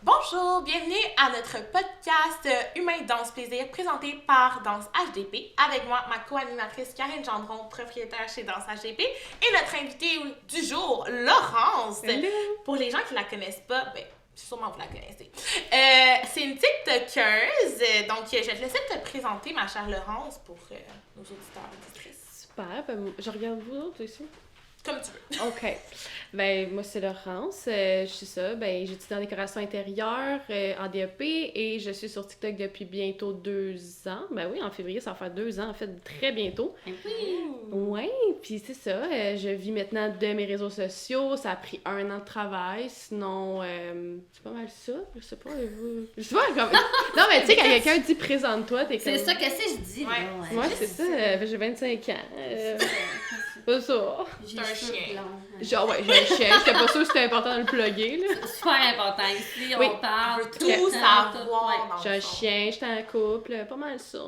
Bonjour, bienvenue à notre podcast Humain Danse Plaisir présenté par Danse HDP. Avec moi, ma co-animatrice Karine Gendron, propriétaire chez Danse HDP, et notre invitée du jour, Laurence. Hello. Pour les gens qui la connaissent pas, ben sûrement vous la connaissez. C'est une TikTokeuse, donc je vais te laisser te présenter, ma chère Laurence, pour nos auditeurs et auditrices. Super, ben, je regarde vous autres aussi. Comme tu veux. OK. Ben, moi, c'est Laurence. Je suis ça. Ben, j'étudie en décoration intérieure en DEP et je suis sur TikTok depuis bientôt 2 ans. Ben oui, en février, ça va faire 2 ans, en fait, très bientôt. Oui. Ouais, puis c'est ça. Je vis maintenant de mes réseaux sociaux. Ça a pris 1 an de travail. Sinon, c'est pas mal ça. Je sais pas, vous... Je sais pas, comme... Non, mais tu sais, quand quelqu'un dit « présente-toi », t'es comme... C'est ça que je dis. Ouais. Ouais, c'est ça. J'ai 25 ans. C'est ça. J'ai un les cheveux chien. blonds. Genre, ouais, j'ai un chien. J'étais pas sûre que c'était important de le plugger, là. C'est super important. Ici, Oui. on parle. On veut tout savoir dans J'ai le un fond. chien, j'étais en couple, pas mal ça.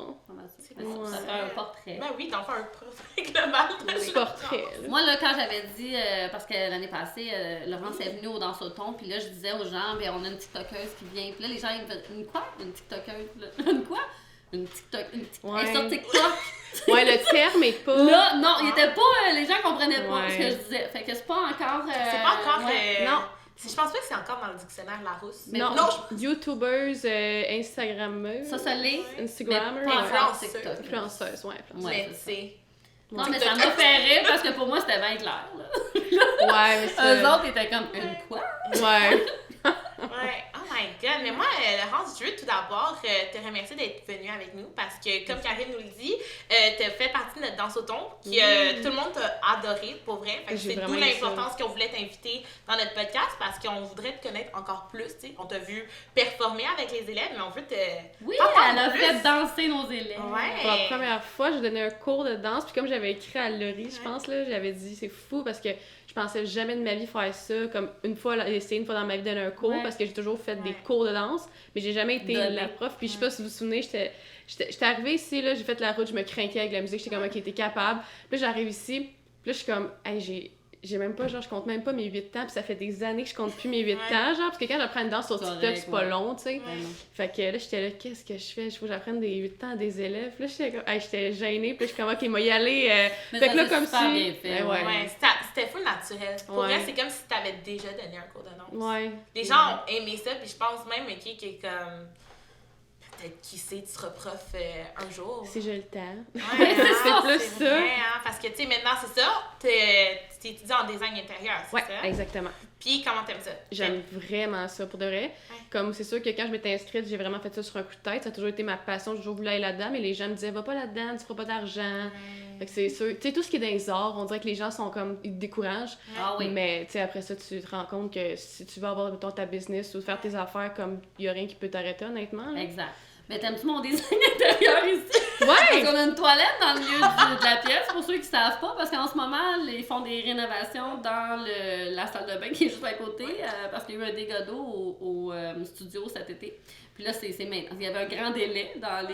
C'est Ça cool. fait un portrait. Ben oui, dans le fond, un portrait global de Petit la portrait, là. Moi, là, quand j'avais dit, parce que l'année passée, Laurence est venue au Danse au Thon, puis là, je disais aux gens, ben on a une TikTokeuse qui vient. Puis là, les gens, ils me faisaient, une quoi? Une TikTokeuse? Là? Une quoi? Une TikTok. Ouais. Elle est sur TikTok. Ouais, le terme est pas... Là, non, il était pas, les gens comprenaient pas Ouais. ce que je disais. Fait que c'est pas encore. C'est pas encore. ouais. Non. Je pense pas que c'est encore dans le dictionnaire Larousse. Mais Non, non. YouTubers, Instagrammeuses, Ça l'est. Instagrammers, mais pas ouais. encore Influenceuse. TikTok. influenceuses, ouais. Ouais, Mais c'est ça. c'est. Non, mais ça m'a fait rire parce que pour moi, c'était bien clair. Là. Ouais, mais c'est... Eux autres étaient comme une quoi? Ouais. Ouais. Oh my god. Mais moi, Laurence, je veux tout d'abord te remercier d'être venue avec nous parce que, comme Karine nous le dit, tu as fait partie de notre danse au thon qui tout le monde t'a adoré pour vrai. Fait que J'ai c'est d'où vraiment aimé l'importance qu'on voulait t'inviter dans notre podcast parce qu'on voudrait te connaître encore plus. Tu sais, on t'a vu performer avec les élèves, mais on veut te. Oui, T'entends elle a plus. fait danser nos élèves. Ouais. Pour la première fois, j'ai donné un cours de danse, puis comme j'avais écrit à Laurie, je pense, là, j'avais dit, c'est fou, parce que je pensais jamais de ma vie faire ça, comme une fois dans ma vie donner un cours, Ouais. parce que j'ai toujours fait des Ouais. cours de danse, mais j'ai jamais été Donner. la prof, puis je sais pas si vous vous souvenez, j'étais arrivée ici, là, j'ai fait la route, je me craquais avec la musique, j'étais comme, ok, t'es capable, puis là, j'arrive ici, puis là, je suis comme, hey, j'ai même pas, genre, je compte même pas mes 8 ans, puis ça fait des années que je compte plus mes 8 Ouais. ans, genre, parce que quand j'apprends une danse sur TikTok, Correct, c'est pas ouais. long, tu sais. Ouais. Fait que là, j'étais là, qu'est-ce que je fais? Il faut que j'apprenne des 8 ans à des élèves. Puis là, j'étais comme, hey, j'étais gênée. Puis là, je suis comme, ok, moi y aller. Mais Fait ça, que là, c'est comme super si. bien fait, Ben ouais. Ouais, c'était full naturel. Pour Ouais. vrai, c'est comme si tu avais déjà donné un cours de danse. Ouais. Les gens ont aimé ça, puis je pense même, ok, que comme. Peut-être, qui sait, tu seras prof un jour. Si j'ai le temps. Ouais, C'est hein, plus c'est ça. vrai, hein, parce que, tu sais, maintenant, c'est ça, tu étudies en design intérieur, c'est Ouais, ça? exactement. Puis, comment t'aimes ça? J'aime vraiment ça, pour de vrai. Ouais. Comme c'est sûr que quand je m'étais inscrite, j'ai vraiment fait ça sur un coup de tête. Ça a toujours été ma passion. J'ai toujours voulu aller là-dedans. Mais les gens me disaient, va pas là-dedans, tu feras pas d'argent. Fait que c'est sûr. Tu sais, tout ce qui est dans les arts, on dirait que les gens sont comme. Ils te découragent. Ah oui. Mais tu sais, après ça, tu te rends compte que si tu veux avoir, mettons, ta business ou faire tes affaires, comme il y a rien qui peut t'arrêter, honnêtement. Là. Exact. Mais t'aimes-tu mon design intérieur ici? Ouais! Parce qu'on a une toilette dans le milieu de la pièce, pour ceux qui savent pas, parce qu'en ce moment, ils font des rénovations dans la salle de bain qui est juste à côté, parce qu'il y a eu un dégât d'eau au studio cet été. Puis là, c'est maintenant. Il y avait un grand délai dans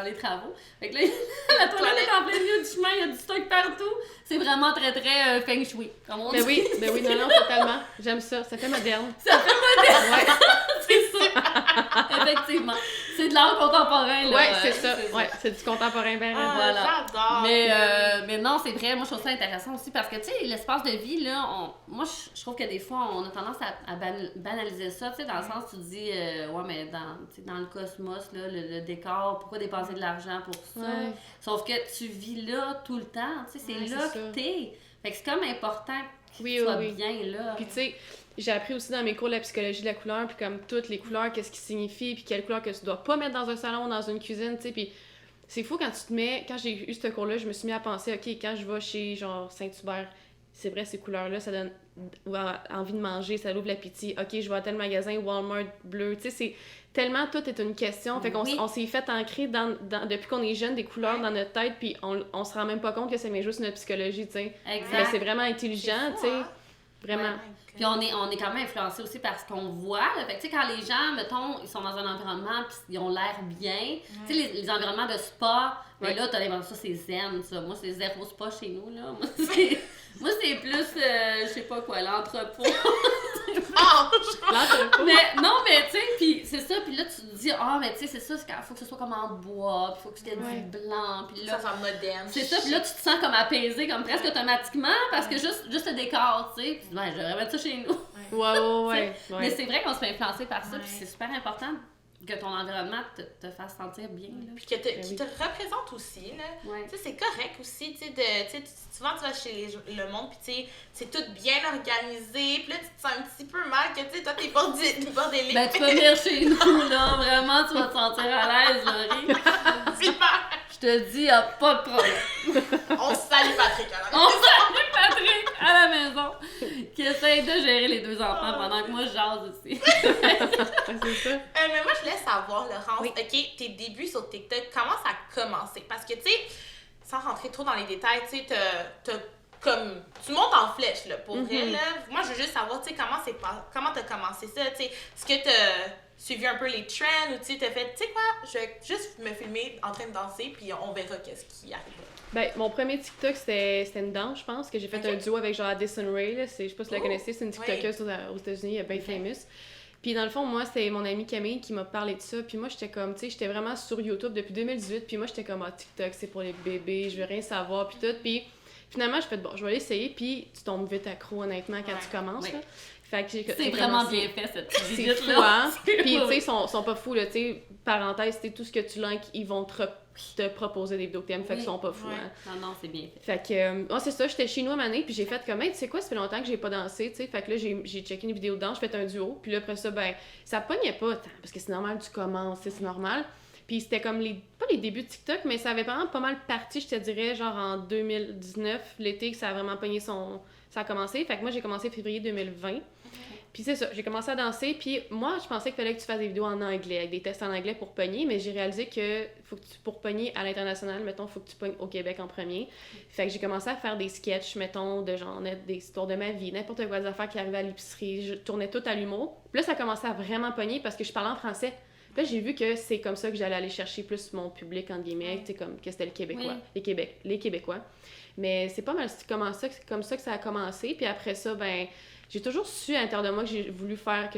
les travaux. Fait que là, la toilette est en plein milieu du chemin, il y a du stock partout. C'est vraiment très, très feng shui, comme on dit. Ben oui, non, totalement. J'aime ça. Ça fait moderne. Ça fait moderne! Ouais, C'est ça! Effectivement. C'est de l'art contemporain, là. ouais c'est ça. Ouais, c'est du contemporain, ben Ah, Voilà. j'adore! Mais non, c'est vrai, moi je trouve ça intéressant aussi parce que, tu sais, l'espace de vie, là, moi je trouve que des fois on a tendance à banaliser ça, tu sais, dans le sens où tu dis, ouais, mais dans le cosmos, là, le décor, pourquoi dépenser de l'argent pour ça? Ouais. Sauf que tu vis là tout le temps, tu sais, c'est Ouais, là c'est que ça. t'es. Fait que c'est comme important que Oui, tu sois oui. bien là. Puis tu sais, j'ai appris aussi dans mes cours de la psychologie de la couleur, puis comme toutes les couleurs, qu'est-ce qu'ils signifient, puis quelle couleur que tu dois pas mettre dans un salon, dans une cuisine, tu sais, puis c'est fou quand tu te mets, quand j'ai eu ce cours-là, je me suis mis à penser, ok, quand je vais chez genre Saint-Hubert, c'est vrai, ces couleurs-là, ça donne envie de manger, ça ouvre l'appétit, ok, je vais à tel magasin, Walmart bleu, tu sais, c'est tellement tout est une question, fait qu'on Oui. on s'est fait ancrer depuis qu'on est jeune des couleurs dans notre tête, puis on se rend même pas compte que ça met juste notre psychologie, tu sais. Mais Exact. c'est vraiment intelligent, tu sais, vraiment. Puis on est quand même influencé aussi par ce qu'on voit. Là. Fait que tu sais, quand les gens, mettons, ils sont dans un environnement puis ils ont l'air bien, tu sais, les environnements de spa, mais Ouais. là, t'as l'impression ça, c'est zen, ça. Moi, c'est zéro spa chez nous, là. Moi, c'est plus, je sais pas quoi, l'entrepôt. Mais non, mais tu sais, puis c'est ça, puis là tu te dis, mais tu sais, c'est ça, il faut que ce soit comme en bois, puis il faut que tu aies du blanc, puis là. Ça sent moderne. C'est ça, puis là tu te sens comme apaisé, comme presque automatiquement, parce que juste le décor, tu sais, puis je devrais mettre ça chez nous. Ouais. Mais c'est vrai qu'on se fait influencer par ça, puis c'est super important que ton environnement te fasse sentir bien. Là. Puis qui te représente aussi, là. Ouais. Tu sais, c'est correct aussi, tu sais, souvent tu vas chez le monde, puis tu sais, c'est tout bien organisé, puis là, tu te sens un petit peu mal que, tu sais, toi, t'es bordélique. Ben, tu peux venir chez nous, là, vraiment, tu vas te sentir à l'aise, Laurie. Super! Je te dis, y'a pas de problème. On salue Patrick à la maison. On salue Patrick à la maison, qui essaye de gérer les deux enfants pendant que moi, je jase aussi. C'est ça. Mais moi, je voulais savoir, Laurence, Oui. OK, tes débuts sur TikTok, comment ça a commencé? Parce que, tu sais, sans rentrer trop dans les détails, tu sais, comme, tu montes en flèche, là, pour vrai, là. Moi, je veux juste savoir, tu sais, comment t'as commencé ça, tu sais, est-ce que t'as suivi un peu les trends ou, tu sais, t'as fait, tu sais quoi, je vais juste me filmer en train de danser, puis on verra qu'est-ce qui arrive. Ben, mon premier TikTok, c'était une danse, je pense, que j'ai fait un duo avec genre Addison Rae, là, je sais pas si vous la connaissez, c'est une TikTokeuse aux États-Unis, elle est bien famous. Puis dans le fond, moi, c'était mon amie Camille qui m'a parlé de ça. Puis moi, j'étais comme, tu sais, j'étais vraiment sur YouTube depuis 2018. Puis moi, j'étais comme, TikTok, c'est pour les bébés, je veux rien savoir, puis tout. Puis finalement, je fais, bon, je vais l'essayer. Puis tu tombes vite accro, honnêtement, quand tu commences. Là. Fait que c'est vraiment bien fait, cette c'est fou, hein? Puis tu sais, ils sont pas fous, là. Tu sais, parenthèse, c'est tout ce que tu likes, ils vont te proposer des vidéos que t'aimes, fait qu'ils sont pas fous, hein. Non, c'est bien fait. Fait que, c'est ça, j'étais chez nous à Mané, puis j'ai fait comme, tu sais quoi, ça fait longtemps que j'ai pas dansé, tu sais. Fait que là, j'ai checké une vidéo de danse, j'ai fait un duo, puis là, après ça, ben, ça pognait pas tant, parce que c'est normal, tu commences, c'est normal. Puis c'était comme pas les débuts de TikTok, mais ça avait vraiment pas mal parti, je te dirais, genre en 2019, l'été, que ça a vraiment pogné ça a commencé. Fait que moi, j'ai commencé février 2020. Puis c'est ça, j'ai commencé à danser, puis moi, je pensais qu'il fallait que tu fasses des vidéos en anglais, avec des tests en anglais pour pogner, mais j'ai réalisé que pour pogner à l'international, mettons, faut que tu pognes au Québec en premier. Fait que j'ai commencé à faire des sketchs, mettons, de genre, des histoires de ma vie, n'importe quoi, des affaires qui arrivaient à l'épicerie, je tournais tout à l'humour. Puis là, ça commençait à vraiment pogner parce que je parlais en français. Puis là, j'ai vu que c'est comme ça que j'allais aller chercher plus mon public, entre guillemets, tu sais, comme que c'était le Québécois, les Québécois. Mais c'est pas mal, c'est comme ça que ça a commencé, puis après ça, ben... J'ai toujours su à l'intérieur de moi que je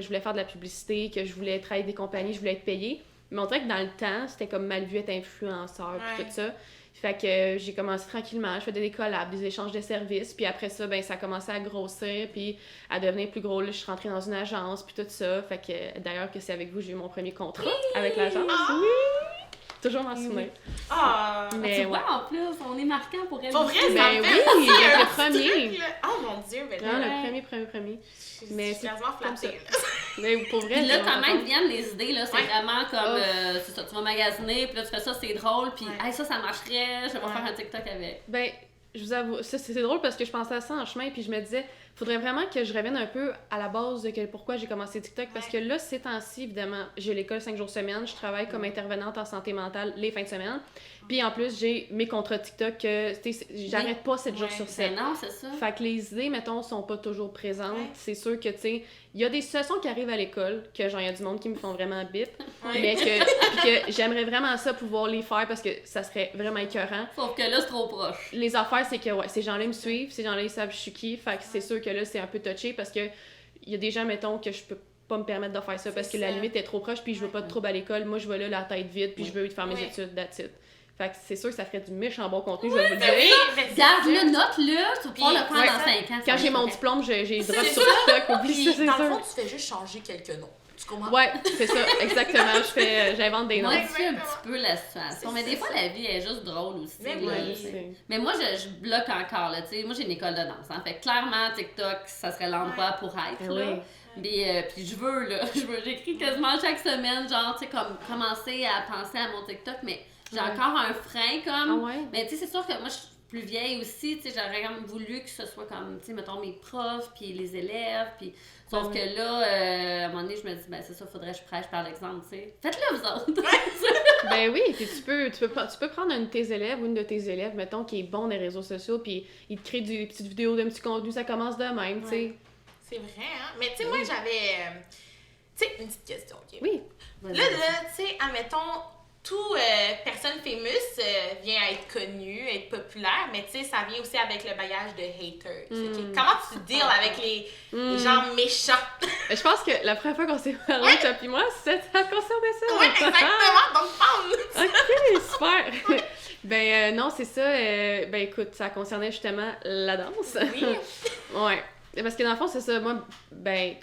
voulais faire de la publicité, que je voulais travailler avec des compagnies, je voulais être payée. Mais on dirait que dans le temps, c'était comme mal vu être influenceur puis tout ça. Fait que j'ai commencé tranquillement, je faisais des collabs, des échanges de services, puis après ça, ben ça a commencé à grossir, puis à devenir plus gros. Là, je suis rentrée dans une agence, puis tout ça. Fait que d'ailleurs que c'est avec vous, j'ai eu mon premier contrat avec l'agence. Oui! Toujours m'en souvenir. Mais tu vois, en plus, on est marquant pour elle. Pour vrai, ben oui, le premier. Oh mon Dieu, mais non, le premier. Mais c'est quasiment flattée. Mais pour vrai, puis là, comment viennent les idées, là, c'est vraiment comme, c'est ça, tu vas magasiner, puis là, tu fais ça, c'est drôle, puis hey, ça marcherait, je vais faire un TikTok avec. Ben, je vous avoue, ça, c'est drôle parce que je pensais à ça en chemin, puis je me disais, faudrait vraiment que je revienne un peu à la base de pourquoi j'ai commencé TikTok, parce que là, ces temps-ci, évidemment, j'ai l'école 5 jours semaine, je travaille comme intervenante en santé mentale les fins de semaine, puis en plus, j'ai mes contrats TikTok, j'arrête pas 7 jours sur 7. Non, c'est ça. Fait que les idées, mettons, sont pas toujours présentes. C'est sûr que, tu sais, il y a des situations qui arrivent à l'école, que genre, il y a du monde qui me font vraiment bip, mais que j'aimerais vraiment ça pouvoir les faire parce que ça serait vraiment écœurant. Sauf que là, c'est trop proche. Les affaires, c'est que, ces gens-là me suivent, ces gens-là, ils savent je suis qui, fait que c'est sûr que là, c'est un peu touché parce que il y a des gens, mettons, que je peux pas me permettre de faire ça parce que la limite est trop proche, puis je veux pas de trouble à l'école. Moi, je vais là la tête vide, puis je veux faire mes études, that's it. Fait que c'est sûr que ça ferait du méchant bon contenu, je vais vous le dire. Garde-le, note-le, tu vas pouvoir le prendre dans 5 ans. Quand j'ai mon diplôme, j'ai drop sur TikTok, oublie ça, c'est sûr. Dans le fond, tu fais juste changer quelques noms. Tu comprends? Ouais, c'est ça, exactement. J'invente des noms. Modifie un petit peu la situation. Mais des fois, la vie est juste drôle aussi. Mais moi, je bloque encore, là, tu sais. Moi, j'ai une école de danse, hein. Fait que clairement, TikTok, ça serait l'endroit pour être, là. Puis je veux, j'écris quasiment chaque semaine, genre, tu sais, comme commencer à penser à mon TikTok, mais j'ai encore un frein, comme. Mais tu sais, c'est sûr que moi, je suis plus vieille aussi, tu sais, j'aurais quand même voulu que ce soit comme, tu sais, mettons, mes profs, puis les élèves, puis... Sauf que là, à un moment donné, je me dis, ben c'est ça, faudrait que je prêche par l'exemple, tu sais. Faites-le, vous autres! Ben oui, puis tu peux prendre un de tes élèves ou une de tes élèves, mettons, qui est bon dans les réseaux sociaux, puis il te crée des petites vidéos d'un petit contenu, ça commence de même, tu sais. C'est vrai, hein? Mais tu sais, moi, j'avais... tu sais, une petite question, OK? Oui. Là, tu sais, admettons, tout personne famous vient être connue, être populaire, mais tu sais, ça vient aussi avec le bagage de haters. Comment tu deals avec les gens méchants? Je pense que la première fois qu'on s'est parlé, toi puis moi, ça concernait ça. Oui, exactement, donc parle! Ok, super! Non, c'est ça. Écoute, ça concernait justement la danse. Oui. Ouais. Parce que dans le fond, c'est ça. Moi,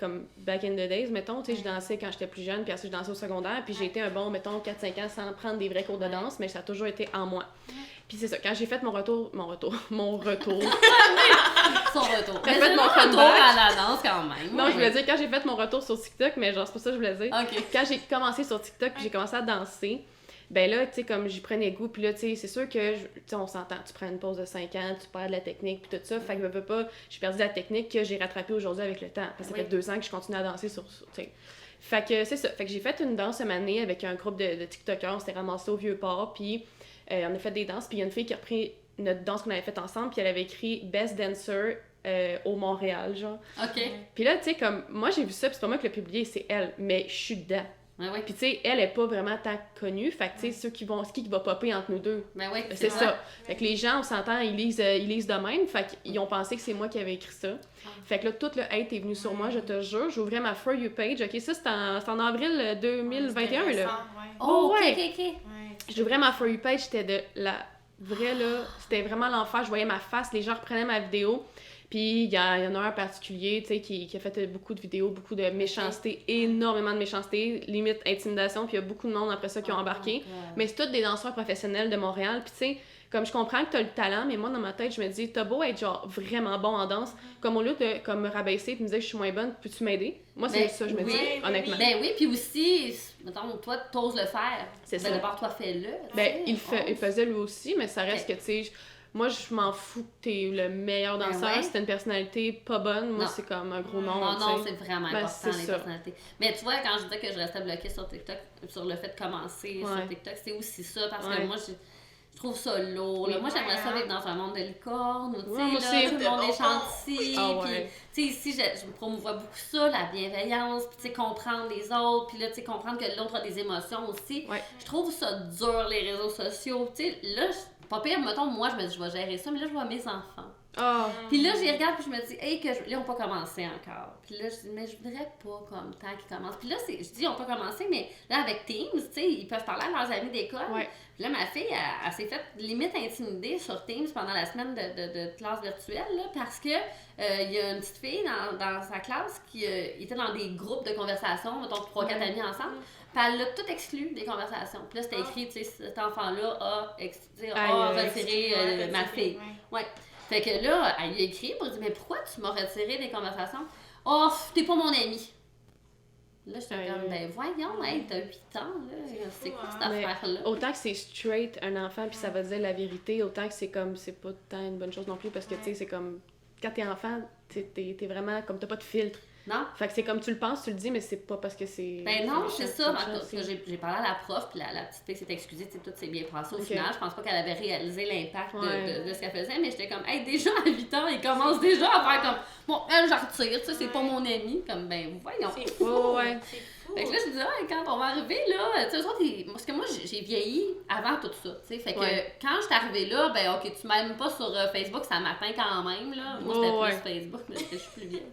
comme back in the days, mettons, tu sais, je dansais quand j'étais plus jeune, puis après, je dansais au secondaire, puis j'ai été un bon, mettons, 4-5 ans sans prendre des vrais cours de danse, mais ça a toujours été en moi. Puis c'est ça, quand j'ai fait mon retour. Son retour. J'ai fait mon retour comeback. à la danse quand même. Non, je voulais dire quand j'ai fait mon retour sur TikTok, mais genre, c'est pas ça que je voulais dire. Ok. Quand j'ai commencé sur TikTok, puis j'ai commencé à danser, ben là, tu sais, comme j'y prenais goût, puis là, tu sais, c'est sûr que, tu sais, on s'entend, tu prends une pause de 5 ans, tu perds de la technique, puis tout ça, fait que je veux pas, j'ai perdu la technique que j'ai rattrapée aujourd'hui avec le temps, parce que ça fait 2 ans que je continue à danser sur tu sais. Fait que c'est ça, fait que j'ai fait une danse une année avec un groupe de TikTokers, on s'était ramassés au Vieux-Port, puis on a fait des danses, puis il y a une fille qui a repris notre danse qu'on avait faite ensemble, puis elle avait écrit « Best Dancer » au Montréal, genre. Ok. Puis là, tu sais, comme, moi j'ai vu ça, puis c'est pas moi qui l'ai publié, c'est elle, mais je suis dedans. Ouais. Puis tu sais, elle est pas vraiment tant connue, fait que tu sais, ceux qui vont, ce qui va popper entre nous deux. Ouais, C'est ça. Fait que les gens, on s'entend, ils lisent de même, fait qu'ils ont pensé que c'est moi qui avais écrit ça. Fait que là, tout le hate est venu sur moi, je te jure. J'ouvrais ma For You page, ok, ça c'est en avril 2021, là. Oh, ouais. ok. J'ouvrais ma For You page, c'était de la vraie, là, c'était vraiment l'enfer, je voyais ma face, les gens reprenaient ma vidéo. Puis il y en a un en particulier, tu sais, qui a fait beaucoup de vidéos, beaucoup de méchanceté, énormément de méchanceté, limite intimidation, puis il y a beaucoup de monde après ça qui ont embarqué. Mais c'est tous des danseurs professionnels de Montréal, puis tu sais, comme je comprends que t'as le talent, mais moi dans ma tête, je me dis, t'as beau être genre vraiment bon en danse, comme au lieu de comme me rabaisser et me dire que je suis moins bonne, peux-tu m'aider? Moi c'est ça, je me dis, honnêtement. Oui, puis aussi, mettons, toi, t'oses le faire. C'est ça. D'abord, toi, fais-le. Il faisait lui aussi, mais ça reste que, tu sais, moi, je m'en fous que t'es le meilleur danseur. Si t'as une personnalité pas bonne, moi, c'est comme un gros non. Non, c'est vraiment important, les ça. personnalités. Mais tu vois, quand je disais que je restais bloquée sur TikTok, sur le fait de commencer sur TikTok, c'est aussi ça, parce que moi, je trouve ça lourd. Là. Moi, j'aimerais ça vivre dans un monde de licorne, où, tu sais, tout le monde est gentil. Puis, ici, je promouvois beaucoup ça, la bienveillance, puis, tu sais, comprendre les autres, puis là, tu sais, comprendre que l'autre a des émotions aussi. Je trouve ça dur, les réseaux sociaux. Tu sais, là, pas pire, mettons, moi, je me dis, je vais gérer ça, mais là, je vois mes enfants. Puis là, j'y regarde, puis je me dis, hey, là, ils n'ont pas commencé encore. Puis là, je dis, mais je voudrais pas, comme, tant qu'ils commencent. Puis là, je dis, ils n'ont pas commencé, mais là, avec Teams, tu sais, ils peuvent parler à leurs amis d'école. Puis là, ma fille, elle s'est faite limite intimider sur Teams pendant la semaine de classe virtuelle, là, parce que il y a une petite fille dans sa classe qui était dans des groupes de conversation, mettons 3-4 amis ensemble. Puis elle l'a tout exclu des conversations. Puis là, c'était écrit, tu sais, cet enfant-là a retiré ma fille. Fait que là, elle lui a écrit pour dire, mais pourquoi tu m'as retiré des conversations? Oh, t'es pas mon ami. Là, j'étais comme, ben voyons, hey, t'as 8 ans, là. C'est quoi cette affaire-là? Autant que c'est straight, un enfant, puis ça va dire la vérité, autant que c'est comme, c'est pas tant une bonne chose non plus, parce que, tu sais, c'est comme, quand t'es enfant, t'es vraiment, comme, t'as pas de filtre. Non. Fait que c'est comme tu le penses, tu le dis, mais c'est pas parce que c'est... Ben non, c'est ça. J'ai parlé à la prof, puis la petite fille s'est excusée, tu sais, tout s'est bien passé au final. Je pense pas qu'elle avait réalisé l'impact de ce qu'elle faisait, mais j'étais comme, hey, déjà à 8 ans, ils commencent déjà à faire comme, bon, elle, j'en retire, tu sais, c'est pas mon ami. Comme, ben, voyons. C'est fou. Fait que là, je disais, quand on va arriver là, tu sais, parce que moi, j'ai vieilli avant tout ça, tu sais. Fait que quand je suis arrivée là, ben, ok, tu m'aimes pas sur Facebook, ça m'atteint quand même, là. Moi, c'était plus Facebook, mais je suis plus vieille.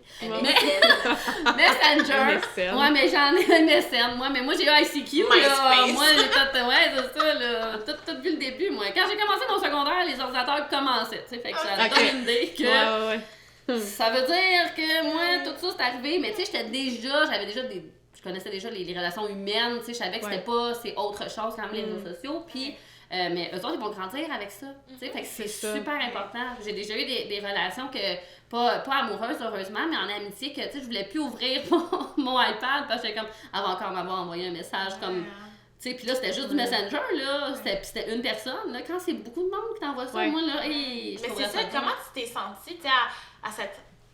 Messenger. Ouais, mais j'en ai un MSN. Mais moi, j'ai eu ICQ, là. Moi, j'ai c'est ça, là. Tout vu le début, moi. Quand j'ai commencé mon secondaire, les ordinateurs commençaient, tu sais. Fait que ça donne une idée que. Ça veut dire que moi, tout ça, c'est arrivé, mais tu sais, je connaissais déjà les relations humaines, tu sais, je savais que c'est autre chose quand même les réseaux sociaux, puis mais eux autres, ils vont grandir avec ça, tu sais, fait que c'est super important. J'ai déjà eu des relations que, pas amoureuses, heureusement, mais en amitié, que, tu sais, je voulais plus ouvrir mon iPad, parce que comme, elle va encore m'avoir envoyé un message, comme, tu sais, puis là, c'était juste du Messenger, là, c'était une personne, là, quand c'est beaucoup de monde qui t'envoie ça, moi, là, hey, mais c'est ça, comment tu t'es sentie, tu sais,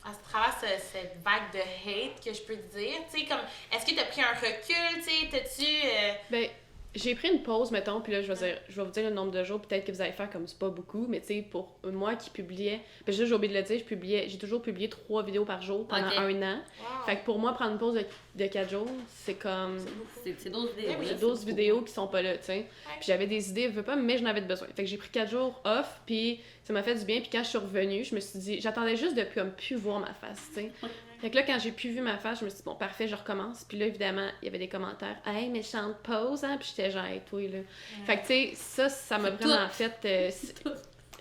à travers cette vague de hate que je peux te dire, tu sais, comme, est-ce que t'as pris un recul, tu sais, t'as-tu... j'ai pris une pause, mettons, puis là, je vais vous dire le nombre de jours, peut-être que vous allez faire comme c'est pas beaucoup, mais tu sais, pour moi qui publiais, parce que j'ai oublié de le dire, j'ai toujours publié 3 vidéos par jour pendant un an. Wow. Fait que pour moi, prendre une pause de 4 jours, c'est comme... C'est 12 vidéos. Oui, C'est 12 vidéos qui sont pas là, tu sais. Puis j'avais des idées, je veux pas, mais j'en avais besoin. Fait que j'ai pris 4 jours off, puis ça m'a fait du bien. Puis quand je suis revenue, je me suis dit, j'attendais juste de comme plus voir ma face, tu sais. Fait que là, quand j'ai plus vu ma face, je me suis dit, bon, parfait, je recommence. Puis là, évidemment, il y avait des commentaires, hey, méchante pause, hein. Puis j'étais genre, hey, toi, là. Fait que, tu sais, ça m'a vraiment fait.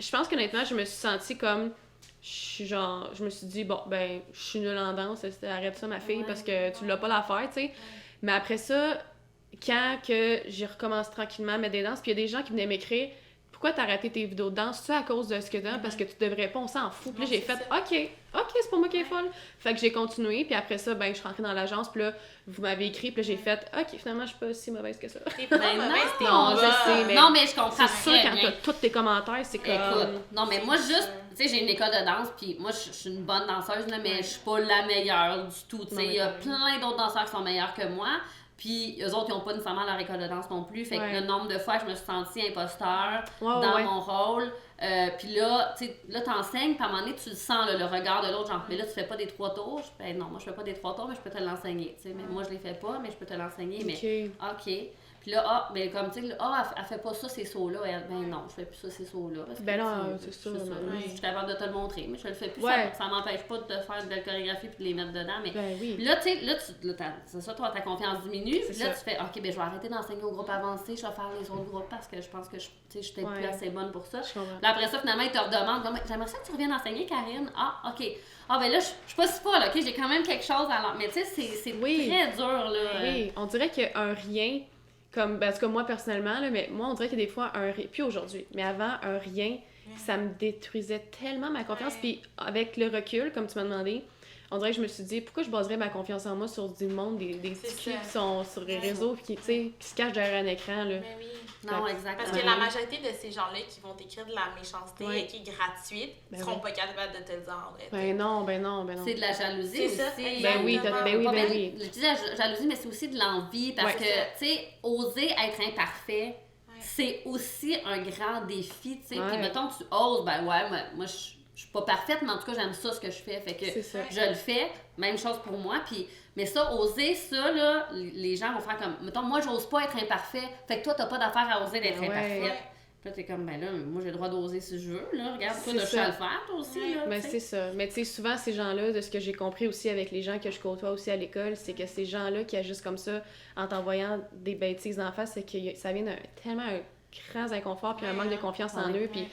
Je pense qu'honnêtement, je me suis sentie comme. Je me suis dit, bon, ben, je suis nulle en danse, arrête ça, ma fille, parce que tu l'as pas l'affaire, tu sais. Mais après ça, quand que j'ai recommencé tranquillement à mettre des danses, puis il y a des gens qui venaient m'écrire, pourquoi t'as arrêté tes vidéos de danse? C'est à cause de ce que t'as? Parce que tu devrais pas, on s'en fout. Puis là, j'ai fait, OK, c'est pas moi qui est folle. Fait que j'ai continué, puis après ça, ben, je suis rentrée dans l'agence, puis là, vous m'avez écrit, puis là, j'ai fait, OK, finalement, je suis pas si mauvaise que ça. T'es pas mauvaise, t'es Non, je sais, mais. Non, mais je comprends C'est sûr, très quand bien. t'as tous tes commentaires, c'est comme. Écoute, non, mais moi, juste, tu sais, j'ai une école de danse, puis moi, je suis une bonne danseuse, là, mais je suis pas la meilleure du tout. Tu sais, il y a plein d'autres danseurs qui sont meilleurs que moi. Puis eux autres, ils n'ont pas nécessairement leur école de danse non plus. Fait que le nombre de fois, je me suis sentie imposteur dans mon rôle. Puis là, tu sais, là, t'enseignes, puis à un moment donné, tu le sens, là, le regard de l'autre, genre, mais là, tu fais pas des 3 tours. Ben non, moi, je fais pas des 3 tours, mais je peux te l'enseigner. Tu sais, mais moi, je les fais pas, mais je peux te l'enseigner. Mais OK. Puis là, ben comme tu sais, elle fait pas ça, ces sauts-là. Ben non, je fais plus ça, ces sauts-là. Ben non, c'est ça. Je suis capable de te le montrer, mais je le fais plus. Ça m'empêche pas de te faire de belle chorégraphie puis de les mettre dedans. Mais ben oui. puis là, tu sais, c'est ça, toi, ta confiance diminue. Puis là, tu fais, OK, ben je vais arrêter d'enseigner au groupe avancé, je vais faire les autres groupes parce que je pense que je suis peut-être plus assez bonne pour ça. Là, après ça, finalement, ils te redemandent, j'aimerais ça que tu reviennes enseigner, Karine. Ah, OK. Ah, ben là, je suis pas si folle, OK, j'ai quand même quelque chose à l'en... Mais tu sais, c'est très dur, là. Oui, on dirait qu'un rien. Comme, parce que moi, personnellement, là, mais moi, on dirait que des fois, un rien, puis aujourd'hui, mais avant, un rien, ça me détruisait tellement ma confiance. Puis avec le recul, comme tu m'as demandé, on dirait que je me suis dit, pourquoi je baserais ma confiance en moi sur du monde, des petits culs qui sont sur les réseaux, qui se cachent derrière un écran, là. Mais oui. Non, exactement. Parce que la majorité de ces gens-là qui vont t'écrire de la méchanceté qui est gratuite ne seront pas capables de te le dire en vrai. Ben non. C'est de la jalousie aussi. Ça, ben oui. Je dis la jalousie, mais c'est aussi de l'envie parce que, tu sais, oser être imparfait, c'est aussi un grand défi, tu sais. Puis mettons, tu oses, ben ouais, moi je suis pas parfaite, mais en tout cas, j'aime ça, ce que je fais. Fait que je le fais. Même chose pour moi. Puis, mais ça, oser ça, là, les gens vont faire comme... Mettons, moi, j'ose pas être imparfait. Fait que toi, t'as pas d'affaire à oser d'être imparfaite. Puis là, t'es comme, ben là, moi, j'ai le droit d'oser si je veux, là. Regarde, toi, je à le faire, toi aussi, là. Ben, c'est ça. Mais tu sais, souvent, ces gens-là, de ce que j'ai compris aussi avec les gens que je côtoie aussi à l'école, c'est que ces gens-là qui agissent comme ça, en t'envoyant des bêtises en face, c'est que ça vient tellement un grand inconfort puis un manque de confiance en eux. Puis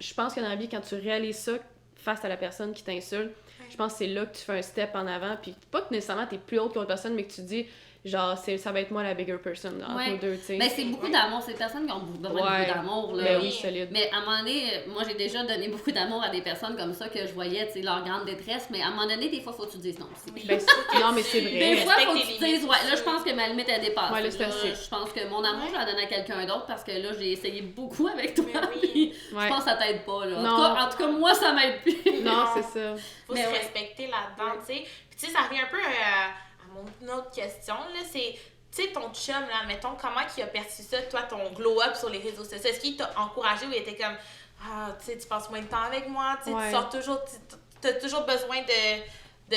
je pense que dans la vie, quand tu réalises ça face à la personne qui t'insulte, je pense que c'est là que tu fais un step en avant. Puis pas que nécessairement t'es plus haute que l'autre personne, mais que tu dis, genre, ça va être moi la bigger person entre nous deux, tu sais. Ben, c'est beaucoup d'amour. C'est des personnes qui ont besoin de beaucoup d'amour, là. Ben oui, solide. Mais à un moment donné, moi, j'ai déjà donné beaucoup d'amour à des personnes comme ça que je voyais, tu sais, leur grande détresse. Mais à un moment donné, des fois, faut que tu dises non aussi. Ben, non, mais c'est vrai. Des fois, faut que tu dises, là, je pense que ma limite est dépassée. Ouais, là, c'est assez. Je pense que mon amour, je la donne à quelqu'un d'autre parce que là, j'ai essayé beaucoup avec toi. Oui. Je pense que ça t'aide pas, là. Non. En tout cas, moi, ça m'aide plus. Non, c'est ça. Faut se respecter là-dedans, tu sais. Puis, tu sais, ça revient un peu à mon autre question, là. C'est, tu sais, ton chum, là, mettons, comment il a perçu ça, toi, ton glow-up sur les réseaux sociaux? Est-ce qu'il t'a encouragé ou il était comme, ah, tu sais, tu passes moins de temps avec moi, tu sais, tu sors toujours, t'as toujours besoin de tu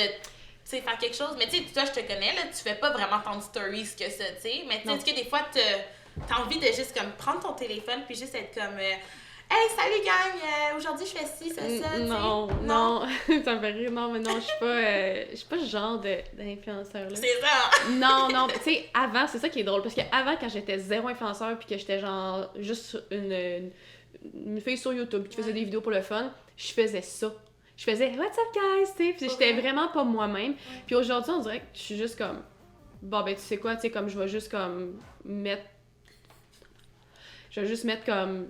sais, faire quelque chose? Mais tu sais, toi, je te connais, là, tu fais pas vraiment tant de stories que ça, tu sais. Mais tu sais, est-ce que des fois, t'as envie de juste, comme, prendre ton téléphone puis juste être comme... Hey, salut gang! Aujourd'hui, je fais ci, ça, ça. Non. Ça me fait rire. Non, mais non, je suis pas ce genre d'influenceur-là. C'est ça! Non, tu sais, avant, c'est ça qui est drôle. Parce qu'avant, quand j'étais zéro influenceur puis que j'étais genre juste une fille sur YouTube qui faisait des vidéos pour le fun, je faisais ça. Je faisais What's up, guys? Tu sais, puis j'étais vraiment pas moi-même. Puis aujourd'hui, on dirait que je suis juste comme. Bon, ben, tu sais quoi, tu sais, comme je vais juste comme mettre. Je vais juste mettre comme.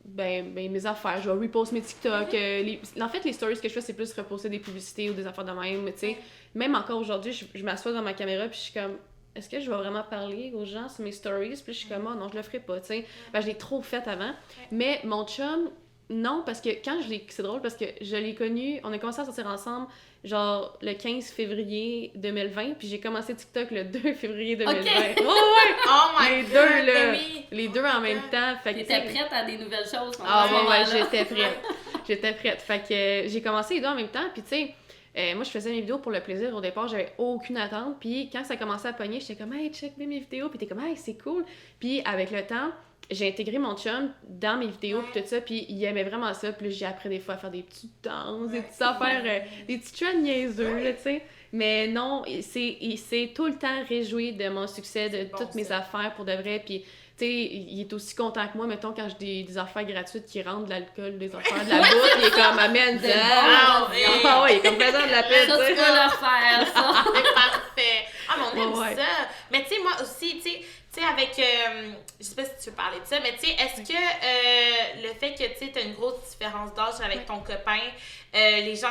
Ben, mes affaires, je vais repost mes TikTok. En fait, les stories que je fais, c'est plus reposter des publicités ou des affaires de même. Mais tu sais, même encore aujourd'hui, je m'assois devant ma caméra puis je suis comme, est-ce que je vais vraiment parler aux gens sur mes stories? Puis je suis comme, oh non, je le ferai pas, tu sais. Ben, je l'ai trop fait avant. Mais mon chum, non, parce que quand c'est drôle, parce que je l'ai connu, on a commencé à sortir ensemble, genre, le 15 février 2020, puis j'ai commencé TikTok le 2 février 2020. Ok. Oh, ouais! Oh my Les God, deux, là, oui. les deux en même temps. Fait que, T'étais prête à des nouvelles choses. Ah, à ce ouais, moment-là. j'étais prête. J'étais prête. Fait que j'ai commencé les deux en même temps, puis tu sais, moi, je faisais mes vidéos pour le plaisir. Au départ, j'avais aucune attente. Puis quand ça commençait à pogner, j'étais comme « Hey, check mes vidéos! » Puis t'es comme « Hey, c'est cool! » Puis avec le temps, j'ai intégré mon chum dans mes vidéos puis tout ça, puis il aimait vraiment ça. Puis là, j'ai appris des fois à faire des petites danses, des petites affaires, des petits trends niaiseux, là, tu sais. Mais non, il s'est tout le temps réjoui de mon succès, de toutes mes affaires pour de vrai. Puis, tu sais, il est aussi content que moi, mettons, quand j'ai des affaires gratuites qui rentrent, de l'alcool, des affaires, de la bouffe, il est comme « Amène ça! » Ah ouais, il est comme faisant de la paix, Ça, tu peux le faire, ça. C'est parfait. Ah, mais on aime Ouais. ça. Mais tu sais, moi aussi, tu sais, avec... je sais pas si tu veux parler de ça, mais tu sais, est-ce que le fait que, tu sais, t'as une grosse différence d'âge avec ton copain, les gens,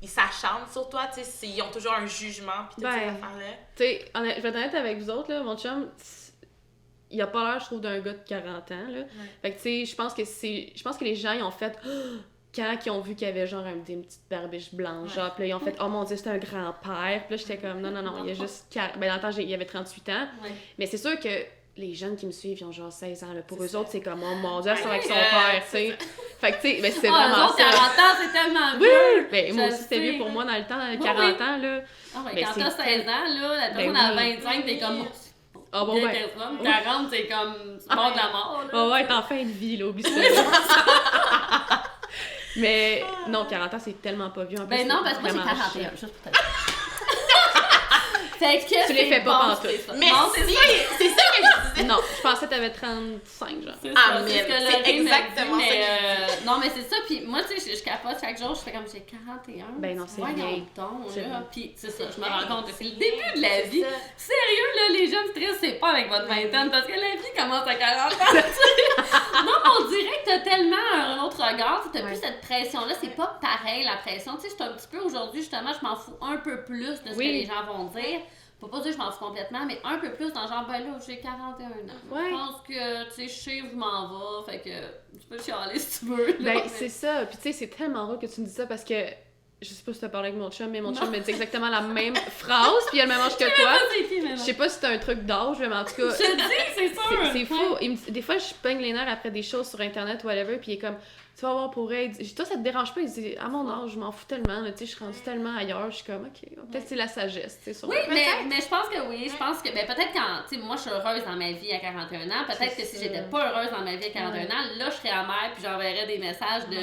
ils s'acharnent sur toi, tu sais, ils ont toujours un jugement, pis toutes ces affaires-là? Tu sais, je vais être honnête avec vous autres, là, mon chum, il a pas l'air, je trouve, d'un gars de 40 ans, là. Fait que, tu sais, je pense que les gens, ils ont fait... Quand ils ont vu qu'il y avait genre une petite barbiche blanche, genre, puis là, ils ont fait « Oh mon Dieu, c'est un grand-père! » Puis là, j'étais comme « Non, il y a juste... » Ben, dans le temps, il avait 38 ans. Ouais. Mais c'est sûr que les jeunes qui me suivent, ils ont genre 16 ans, là. Pour eux autres, c'est comme « Oh mon Dieu, c'est avec son père! » tu sais. Fait que, tu sais, ben, c'est vraiment autres, ça. 40 ans, c'est tellement Oui! vieux! Ben, moi Je aussi, c'était sais, vieux pour là. moi dans le temps, 40 ans, là. Ah, ouais, Ben, quand c'est t'as 16 ans, là, la personne Ben à oui. 25, t'es comme... Ah bon, vieille ouais. personne. 40, c'est comme... C'est mort de la mort, là. Oh ouais, t'es en fin de vie, là, oublie ça. là. Mais non, 40 ans, c'est tellement pas vieux. En plus, Ben non, parce que moi, j'ai vraiment 41, chiant. juste pour te dire. Fait que Tu les fais pas bon, pantoute. c'est ça. Mais Non, c'est si, ça. c'est ça que je disais. Non, je pensais que t'avais 35, genre. C'est Ah, ça, mais c'est ce que c'est Laurie m'a exactement dit, ça que mais non, mais c'est ça, puis moi, tu sais, je capote chaque jour, je fais comme j'ai 41. Ben non, c'est Voyons rien. donc, C'est là. vrai. Puis c'est ça, je C'est me vrai. rends compte, c'est le début de la vie. Sérieux, là, les jeunes stress, c'est pas avec votre vingtaine, parce que la vie commence à 40 ans, tu sais. Non, mais on dirait que t'as tellement un autre regard, tu sais, t'as plus cette pression-là, c'est pas pareil, la pression. Tu sais, je suis un petit peu aujourd'hui, justement, je m'en fous un peu plus de ce que les gens vont dire. Faut pas dire que je m'en fous complètement, mais un peu plus dans genre, ben là, j'ai 41 ans. Ouais. Je pense que, tu sais, je sais où je m'en vais, fait que tu peux chialer si tu veux. là, Ben, mais- c'est ça. Puis tu sais, c'est tellement drôle que tu me dis ça parce que je sais pas si t'as parlé avec mon chum, mais mon chum me dit exactement la même phrase, puis il a le même âge que toi. C'est qui, mais non. Je sais pas si c'est un truc d'âge, mais en tout cas. Je te dis, c'est sûr! C'est fou. Des fois, je pogne les nerfs après des choses sur Internet ou whatever, puis il est comme, tu vas voir pour elle. Toi, ça te dérange pas? Il dit, à mon âge, je m'en fous tellement, là, tu sais, je suis rendue tellement ailleurs. Je suis comme, ok, peut-être c'est la sagesse, tu sais, sur Oui, mais je pense que oui. Je pense que, ben, peut-être quand, tu sais, moi, je suis heureuse dans ma vie à 41 ans. Peut-être que si ça. j'étais pas heureuse dans ma vie à 41 ans, là, je serais amère puis j'enverrais des messages de.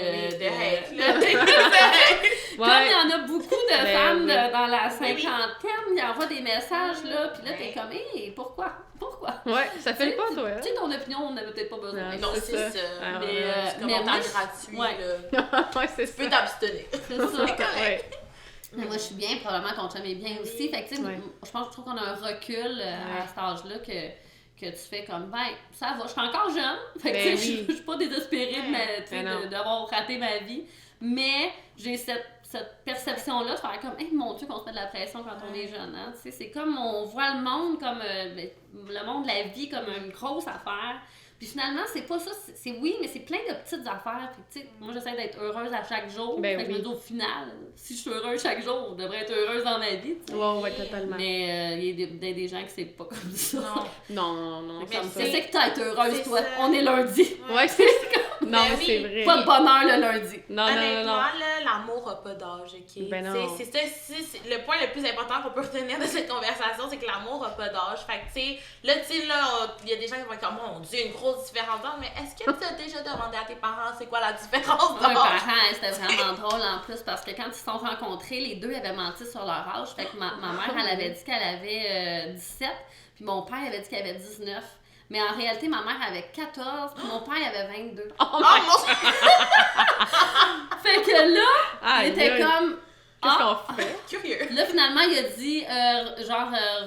Comme il y en a beaucoup de Ben femmes oui. dans la cinquantaine, ils envoient des messages, là, puis là, t'es comme, hé, pourquoi? Pourquoi? Ouais, ça fait le pas, toi. Tu sais, ton opinion, on n'avait peut-être pas besoin. Non, Non, c'est c'est ça. ça. Ah, Mais, ouais. C'est comme mais un moi, temps gratuit, ouais. là. Ouais, c'est Tu peux ça. t'abstenir. C'est ça. Ouais. Mais moi, je suis bien, probablement ton chum est bien aussi. Fait que, tu sais, Ouais. je trouve qu'on a un recul à cet âge-là que tu fais comme, ben, ça va, je suis encore jeune. Fait que, Ben tu sais, oui. je suis pas désespérée tu sais, Ben non. d'avoir raté ma vie. Mais j'ai cette perception-là de faire comme, hey, mon Dieu, qu'on se met de la pression quand on est jeune. Hein? Tu sais, c'est comme, on voit le monde comme, le monde de la vie comme une grosse affaire. Puis finalement, c'est pas ça, c'est oui, mais c'est plein de petites affaires. Puis, tu sais, moi, j'essaie d'être heureuse à chaque jour. Ben fait que je oui. me dis, au final, si je suis heureuse chaque jour, je devrais être heureuse dans ma vie. Tu sais. Ouais, totalement. Mais il y a des gens qui c'est pas comme ça. Non. Non, Mais ça me C'est fait. ça que t'as être heureuse, c'est toi. ça. On est lundi. Ouais, c'est. Non, Ben mais oui. c'est vrai. Pas de bonheur le lundi. Non, non, non, Honnêtement, non. là, l'amour n'a pas d'âge, ok? Ben non. T'sais, c'est ça, c'est le point le plus important qu'on peut retenir de cette conversation, c'est que l'amour n'a pas d'âge. Fait que, tu sais, là, il y a des gens qui vont être comme, mon Dieu, une grosse différence d'âge, mais est-ce que tu as déjà demandé à tes parents c'est quoi la différence Mes d'âge? parents, c'était vraiment drôle en plus parce que quand ils se sont rencontrés, les deux avaient menti sur leur âge. Fait que ma mère, elle avait dit qu'elle avait 17, puis mon père avait dit qu'elle avait 19. Mais en réalité, ma mère avait 14, puis mon père il avait 22. Oh Oh my mon Dieu! Fait que là, Aïe, il était aïe. comme... Qu'est-ce Ah! qu'on fait? Curieux. Là, finalement, il a dit,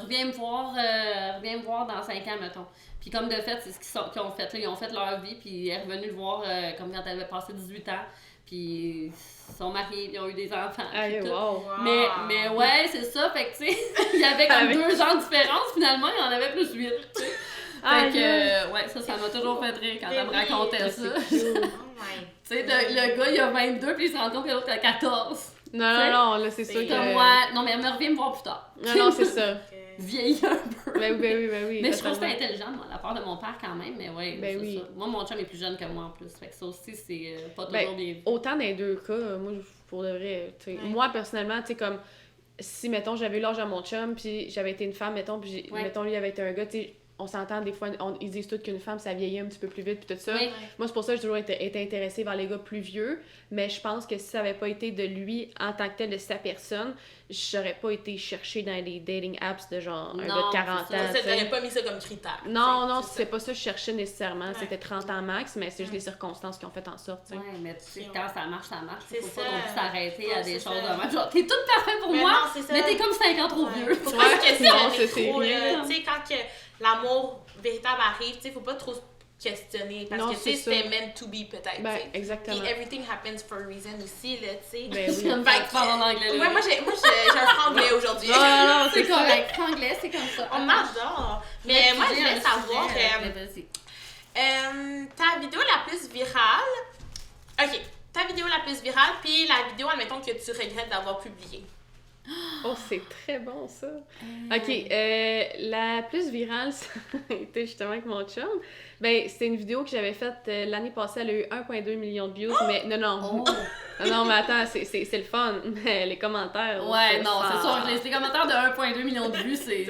reviens me voir dans 5 ans, mettons. Puis comme de fait, c'est ce qu'ils ont fait. Là. Ils ont fait leur vie, puis il est revenu le voir comme quand elle avait passé 18 ans. Puis ils sont mariés, puis ils ont eu des enfants. puis Aïe, tout. wow. Mais ouais, c'est ça. Fait que, tu sais, il y avait comme Avec- 2 ans de différence. Finalement, il y en avait plus 8. Tu sais. Fait Aïe, que, ouais, ça m'a toujours fait rire quand elle me racontait ça. Oh my Tu sais, le gars, il a 22, puis il se rend compte que l'autre a 14. Non, là, c'est sûr que... Comme moi, non, mais elle me revient me voir plus tard. Non, c'est ça. Vieillir un peu. Ben oui. Mais je trouve que c'était intelligent, moi, la part de mon père quand même, mais ouais, Ben c'est oui. ça. Moi, mon chum est plus jeune que moi en plus, fait que ça aussi, c'est pas toujours bien vu. Autant dans les deux cas, moi, pour de vrai, tu sais, moi, personnellement, tu sais, comme, si, mettons, j'avais eu l'âge à mon chum, puis j'avais été une femme, mettons, puis mettons, lui avait été un gars, tu sais, on s'entend des fois, ils disent tous qu'une femme, ça vieillit un petit peu plus vite, puis tout ça. Oui. Moi, c'est pour ça que j'ai toujours été intéressée vers les gars plus vieux, mais je pense que si ça avait pas été de lui en tant que tel, de sa personne, j'aurais pas été chercher dans les dating apps de genre un gars de 40 ans. Ça, t'aurais pas mis ça comme critère. Non, c'est pas ça que je cherchais nécessairement. C'était 30 ans max, mais c'est juste les circonstances qui ont fait en sorte, tu sais. Ouais, mais tu sais, quand ça marche, ça marche. C'est Faut ça. pas non plus s'arrêter à des c'est choses ça. de même. Genre, t'es toute parfaite pour Mais moi, non, c'est ça. mais t'es comme 5 ans trop vieux. Faut pas se questionner Non, c'est trop, rien. là. Tu sais, quand que l'amour véritable arrive, tu sais, faut pas trop se questionner. Parce Non, que, tu sais, c'est ça. c'était meant to be, peut-être, Ben, tu sais. exactement. Puis everything happens for a reason aussi, là, tu sais. Ben oui. J'aime pas que tu parles en anglais. Ouais, moi, j'ai un franglais aujourd'hui. Non, c'est correct. Anglais, c'est comme ça. On m'adore. Mais moi, je voulais savoir, Vas-y. ta vidéo la plus virale... OK, ta vidéo la plus virale, puis la vidéo, admettons, que tu regrettes d'avoir publiée. Oh, c'est très bon, ça. OK, la plus virale, ça a été justement avec mon chum. Ben, c'était une vidéo que j'avais faite l'année passée, elle a eu 1,2 million de views, mais non. Oh. Non, mais attends, c'est le fun, mais les commentaires... Ouais, ça, non, ça- c'est sûr. Les commentaires de 1,2 million de vues, c'est...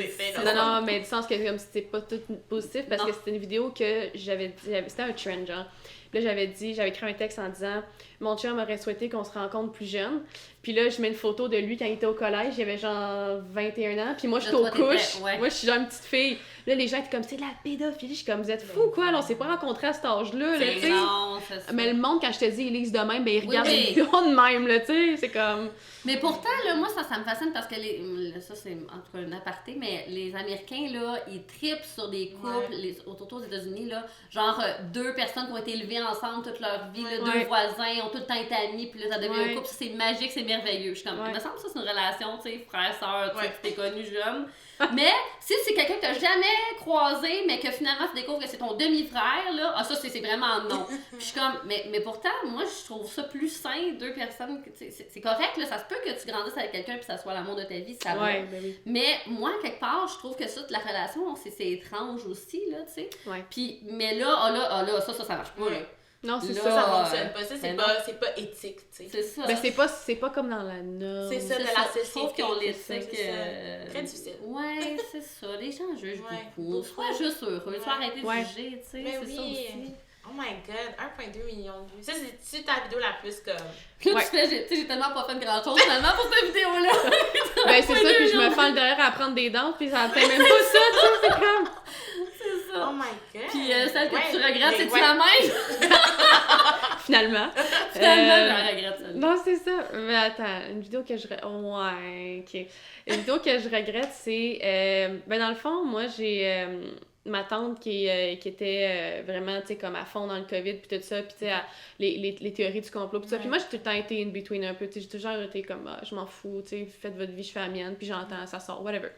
Non, mais du sens que comme c'était pas tout positif, parce Non. que c'était une vidéo que j'avais dit, c'était un trend, genre. Puis là, j'avais écrit un texte en disant « Mon chum aurait souhaité qu'on se rencontre plus jeune. » Puis là, je mets une photo de lui quand il était au collège, il avait genre 21 ans, puis moi, je suis Là, aux toi, couches. t'étais- ouais. Moi, je suis genre une petite fille. Là, les gens étaient comme « C'est de la pédophilie. » Je suis comme « Vous êtes fous, quoi? Là, on s'est pas rencontrés à cet âge-là, là, tu sais. Non, c'est ça. Mais le monde, quand je te dis, ils lisent de même, ben ils regardent oui. les vidéos de même, là, tu sais. C'est comme... Mais pourtant, là, moi, ça me fascine parce que ça, c'est en tout cas un aparté, mais les Américains, là, ils tripent sur des couples, autour aux États-Unis, là, genre deux personnes qui ont été élevées ensemble toute leur vie, là, deux voisins, ont tout le temps été amis, puis là, ça devient un couple, ça, c'est magique, c'est merveilleux. Je suis comme, il me semble que ça, c'est une relation, tu sais, frère-sœur, tu sais, tu t'es connu jeune. Mais si c'est quelqu'un que t'as jamais croisé, mais que finalement tu découvres que c'est ton demi-frère, là, ça c'est vraiment non. Puis je suis comme, mais pourtant, moi je trouve ça plus sain, deux personnes, c'est correct, là, ça se peut que tu grandisses avec quelqu'un puis ça soit l'amour de ta vie, ça va. Ben oui. Mais moi, quelque part, je trouve que ça, la relation, c'est étrange aussi, là, tu sais. Ouais. Puis, mais là, ça marche pas, là. Non, c'est Là, ça. Ça fonctionne pas. Ça, ben c'est pas éthique, tu sais. C'est ça. Ben, c'est pas comme dans la norme. C'est ça, C'est de ça. la Je trouve société. qu'on les c'est sait ça. que... Très difficile. Ouais, c'est ça. Les gens jugent beaucoup. beaucoup. Sois juste heureux. Sois arrêté de Ouais. juger, tu sais. Mais C'est ça oui. aussi. Oh my god, 1,2 million de vues. Ça, c'est ta vidéo la plus comme... Puis là, Ouais. tu fais, j'ai tellement pas fait grand chose finalement pour cette vidéo-là. Ben, c'est ça, puis je me fends le derrière à prendre des dents, puis ça fait même pas ça, tu sais, c'est comme... C'est ça. Oh my god. Puis celle que Ouais, tu regrettes, mais c'est-tu ouais. la même? Finalement. Finalement, Euh, je la regrette, celle-là. Non, c'est ça. Mais attends, une vidéo que je... Ouais, OK. Une vidéo que je regrette, c'est... ben, dans le fond, moi, j'ai ma tante qui était vraiment, tu sais, comme à fond dans le COVID, puis tout ça, puis tu sais, les théories du complot, puis ça. Puis moi, j'ai tout le temps été in between un peu, tu sais, j'ai toujours été comme, je m'en fous, tu sais, faites votre vie, je fais la mienne, puis j'entends, ça sort, whatever.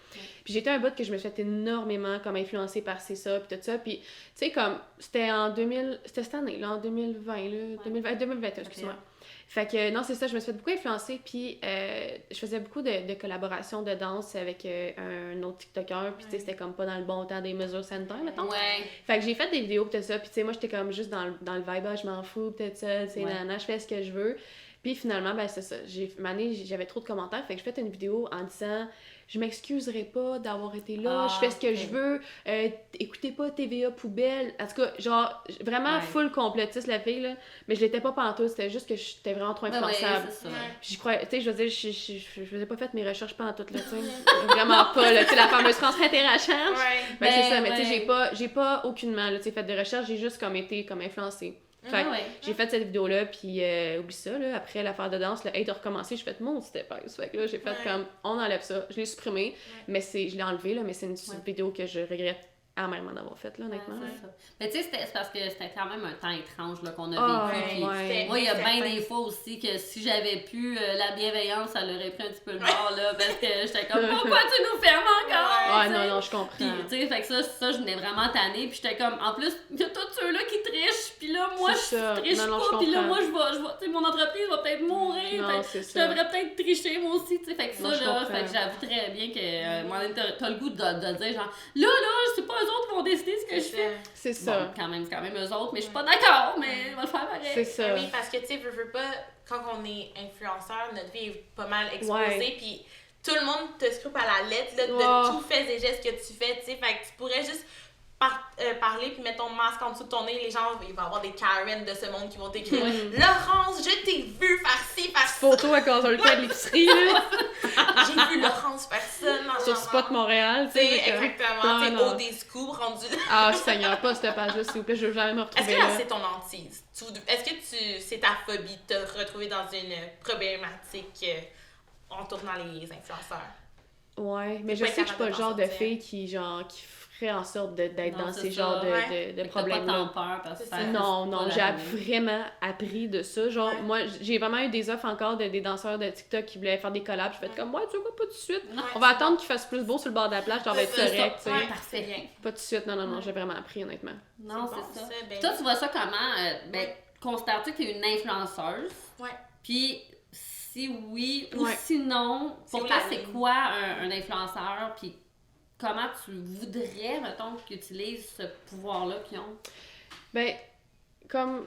Puis j'étais un bout que je me suis fait énormément comme influencée par c'est ça, puis tout ça, puis tu sais, comme, c'était en 2000... C'était cette année, là, en 2020, là, 2021, excuse-moi. Fait que, non, c'est ça, je me suis fait beaucoup influencer, puis je faisais beaucoup de collaborations de danse avec un autre TikToker, puis tu sais, c'était comme pas dans le bon temps des mesures sanitaires, mettons. Ouais. Fait que j'ai fait des vidéos, pis tout ça, puis tu sais, moi, j'étais comme juste dans le vibe, je m'en fous, pis tout ça, tu sais, nana, je fais ce que je veux. Puis finalement, ben c'est ça, j'avais trop de commentaires, fait que j'ai fait une vidéo en disant... Je m'excuserai pas d'avoir été là, je fais ce que je veux, écoutez pas TVA poubelle. En tout cas, genre, vraiment full complotiste la fille, là. Mais je l'étais pas pantoute, c'était juste que j'étais vraiment trop influençable. c'est ça. Puis je croyais, tu sais, je veux dire, je faisais pas fait mes recherches pantoute, là, tu sais. Vraiment pas, là, tu sais, la fameuse transfert RH. Ben c'est ça, mais tu sais, j'ai pas aucunement, là, tu sais, fait de recherche, j'ai juste comme été comme influencée. Fait que j'ai fait cette vidéo-là, puis oublie ça, là, après l'affaire de danse, le hate a recommencé, j'ai fait mon c'était pas. Fait que là, j'ai fait comme, on enlève ça, je l'ai supprimé, mais je l'ai enlevé, là, mais c'est une vidéo que je regrette amèrement d'avoir faite, là, honnêtement. C'est ça. Mais tu sais, c'est parce que c'était quand même un temps étrange là, qu'on a vécu. Puis ouais. moi, il y a bien des fois aussi que si j'avais pu la bienveillance, ça l'aurait pris un petit peu le bord, là, parce que j'étais comme, pourquoi tu nous fermes encore? Ouais, tu sais. non, je comprends. Puis, tu sais, fait que ça, je venais vraiment tannée. Puis j'étais comme, en plus, il y a tous ceux-là qui trichent. Puis là, moi, C'est ça. je triche Non, je pas. Puis là, comprends. moi, je vais, tu sais, mon entreprise va peut-être mourir. Non, Fait que c'est je ça. devrais peut-être tricher, moi aussi, tu sais. Fait que Non, ça, je là, comprends. fait que j'avoue très bien que, moi, t'as le goût de dire, genre, là, c'est pas eux autres qui vont décider ce que je fais. C'est ça. Bon, c'est quand même eux autres, mais je suis pas d'accord, mais on va le faire pareil. C'est ça. Oui, parce que tu sais, veux pas, quand on est influenceur, notre vie est pas mal exposée, Ouais. puis tout le monde te scrupe à la lettre là, de Oh. tout fait et gestes que tu fais, tu sais. Fait que tu pourrais juste parler puis mettre ton masque en dessous de ton nez, les gens, il va y avoir des Karen de ce monde qui vont t'écrire Laurence, je t'ai vu faire ci, faire ça. Photo avec un cas de l'épicerie, là. J'ai vu Laurence faire ça. Non, Sur non, Spot non. Montréal, tu Tu sais. sais, fait que- exactement. Tu sais, non. au des scoops rendu là. Ah, Seigneur, pas cette page-là, s'il vous plaît, je veux jamais me Est-ce retrouver que là, là. c'est ton hantise? Est-ce que c'est ta phobie de te retrouver dans une problématique en tournant les influenceurs? Ouais, mais je pas sais que je suis pas le capable de genre m'en de sortir. fille qui ferait en sorte d'être Non, dans c'est ces ça, genres ouais. de Fait que t'as pas problèmes-là. tant peur parce que C'est ça ça. Non, reste non, pas j'ai la journée. vraiment appris de ça. Genre, Ouais. moi, j'ai vraiment eu des offres encore des danseurs de TikTok qui voulaient faire des collabs. Je fais comme, ouais, tu vois quoi, pas tout de suite. Non. On va attendre qu'il fasse plus beau sur le bord de la plage, ça va être C'est ça. correct, tu sais. Ouais, Parfait. bien. Pas tout de suite, non, j'ai vraiment appris, honnêtement. Non, bon, c'est ça. ben Puis toi, tu vois ça comment? Ben, considères-tu que t'es une influenceuse? Ouais. Puis si oui ou Ouais. sinon, C'est pour où toi, la c'est ligne? quoi un influenceur? Puis comment tu voudrais, mettons, qu'ils utilisent ce pouvoir-là qu'ils ont? Ben, comme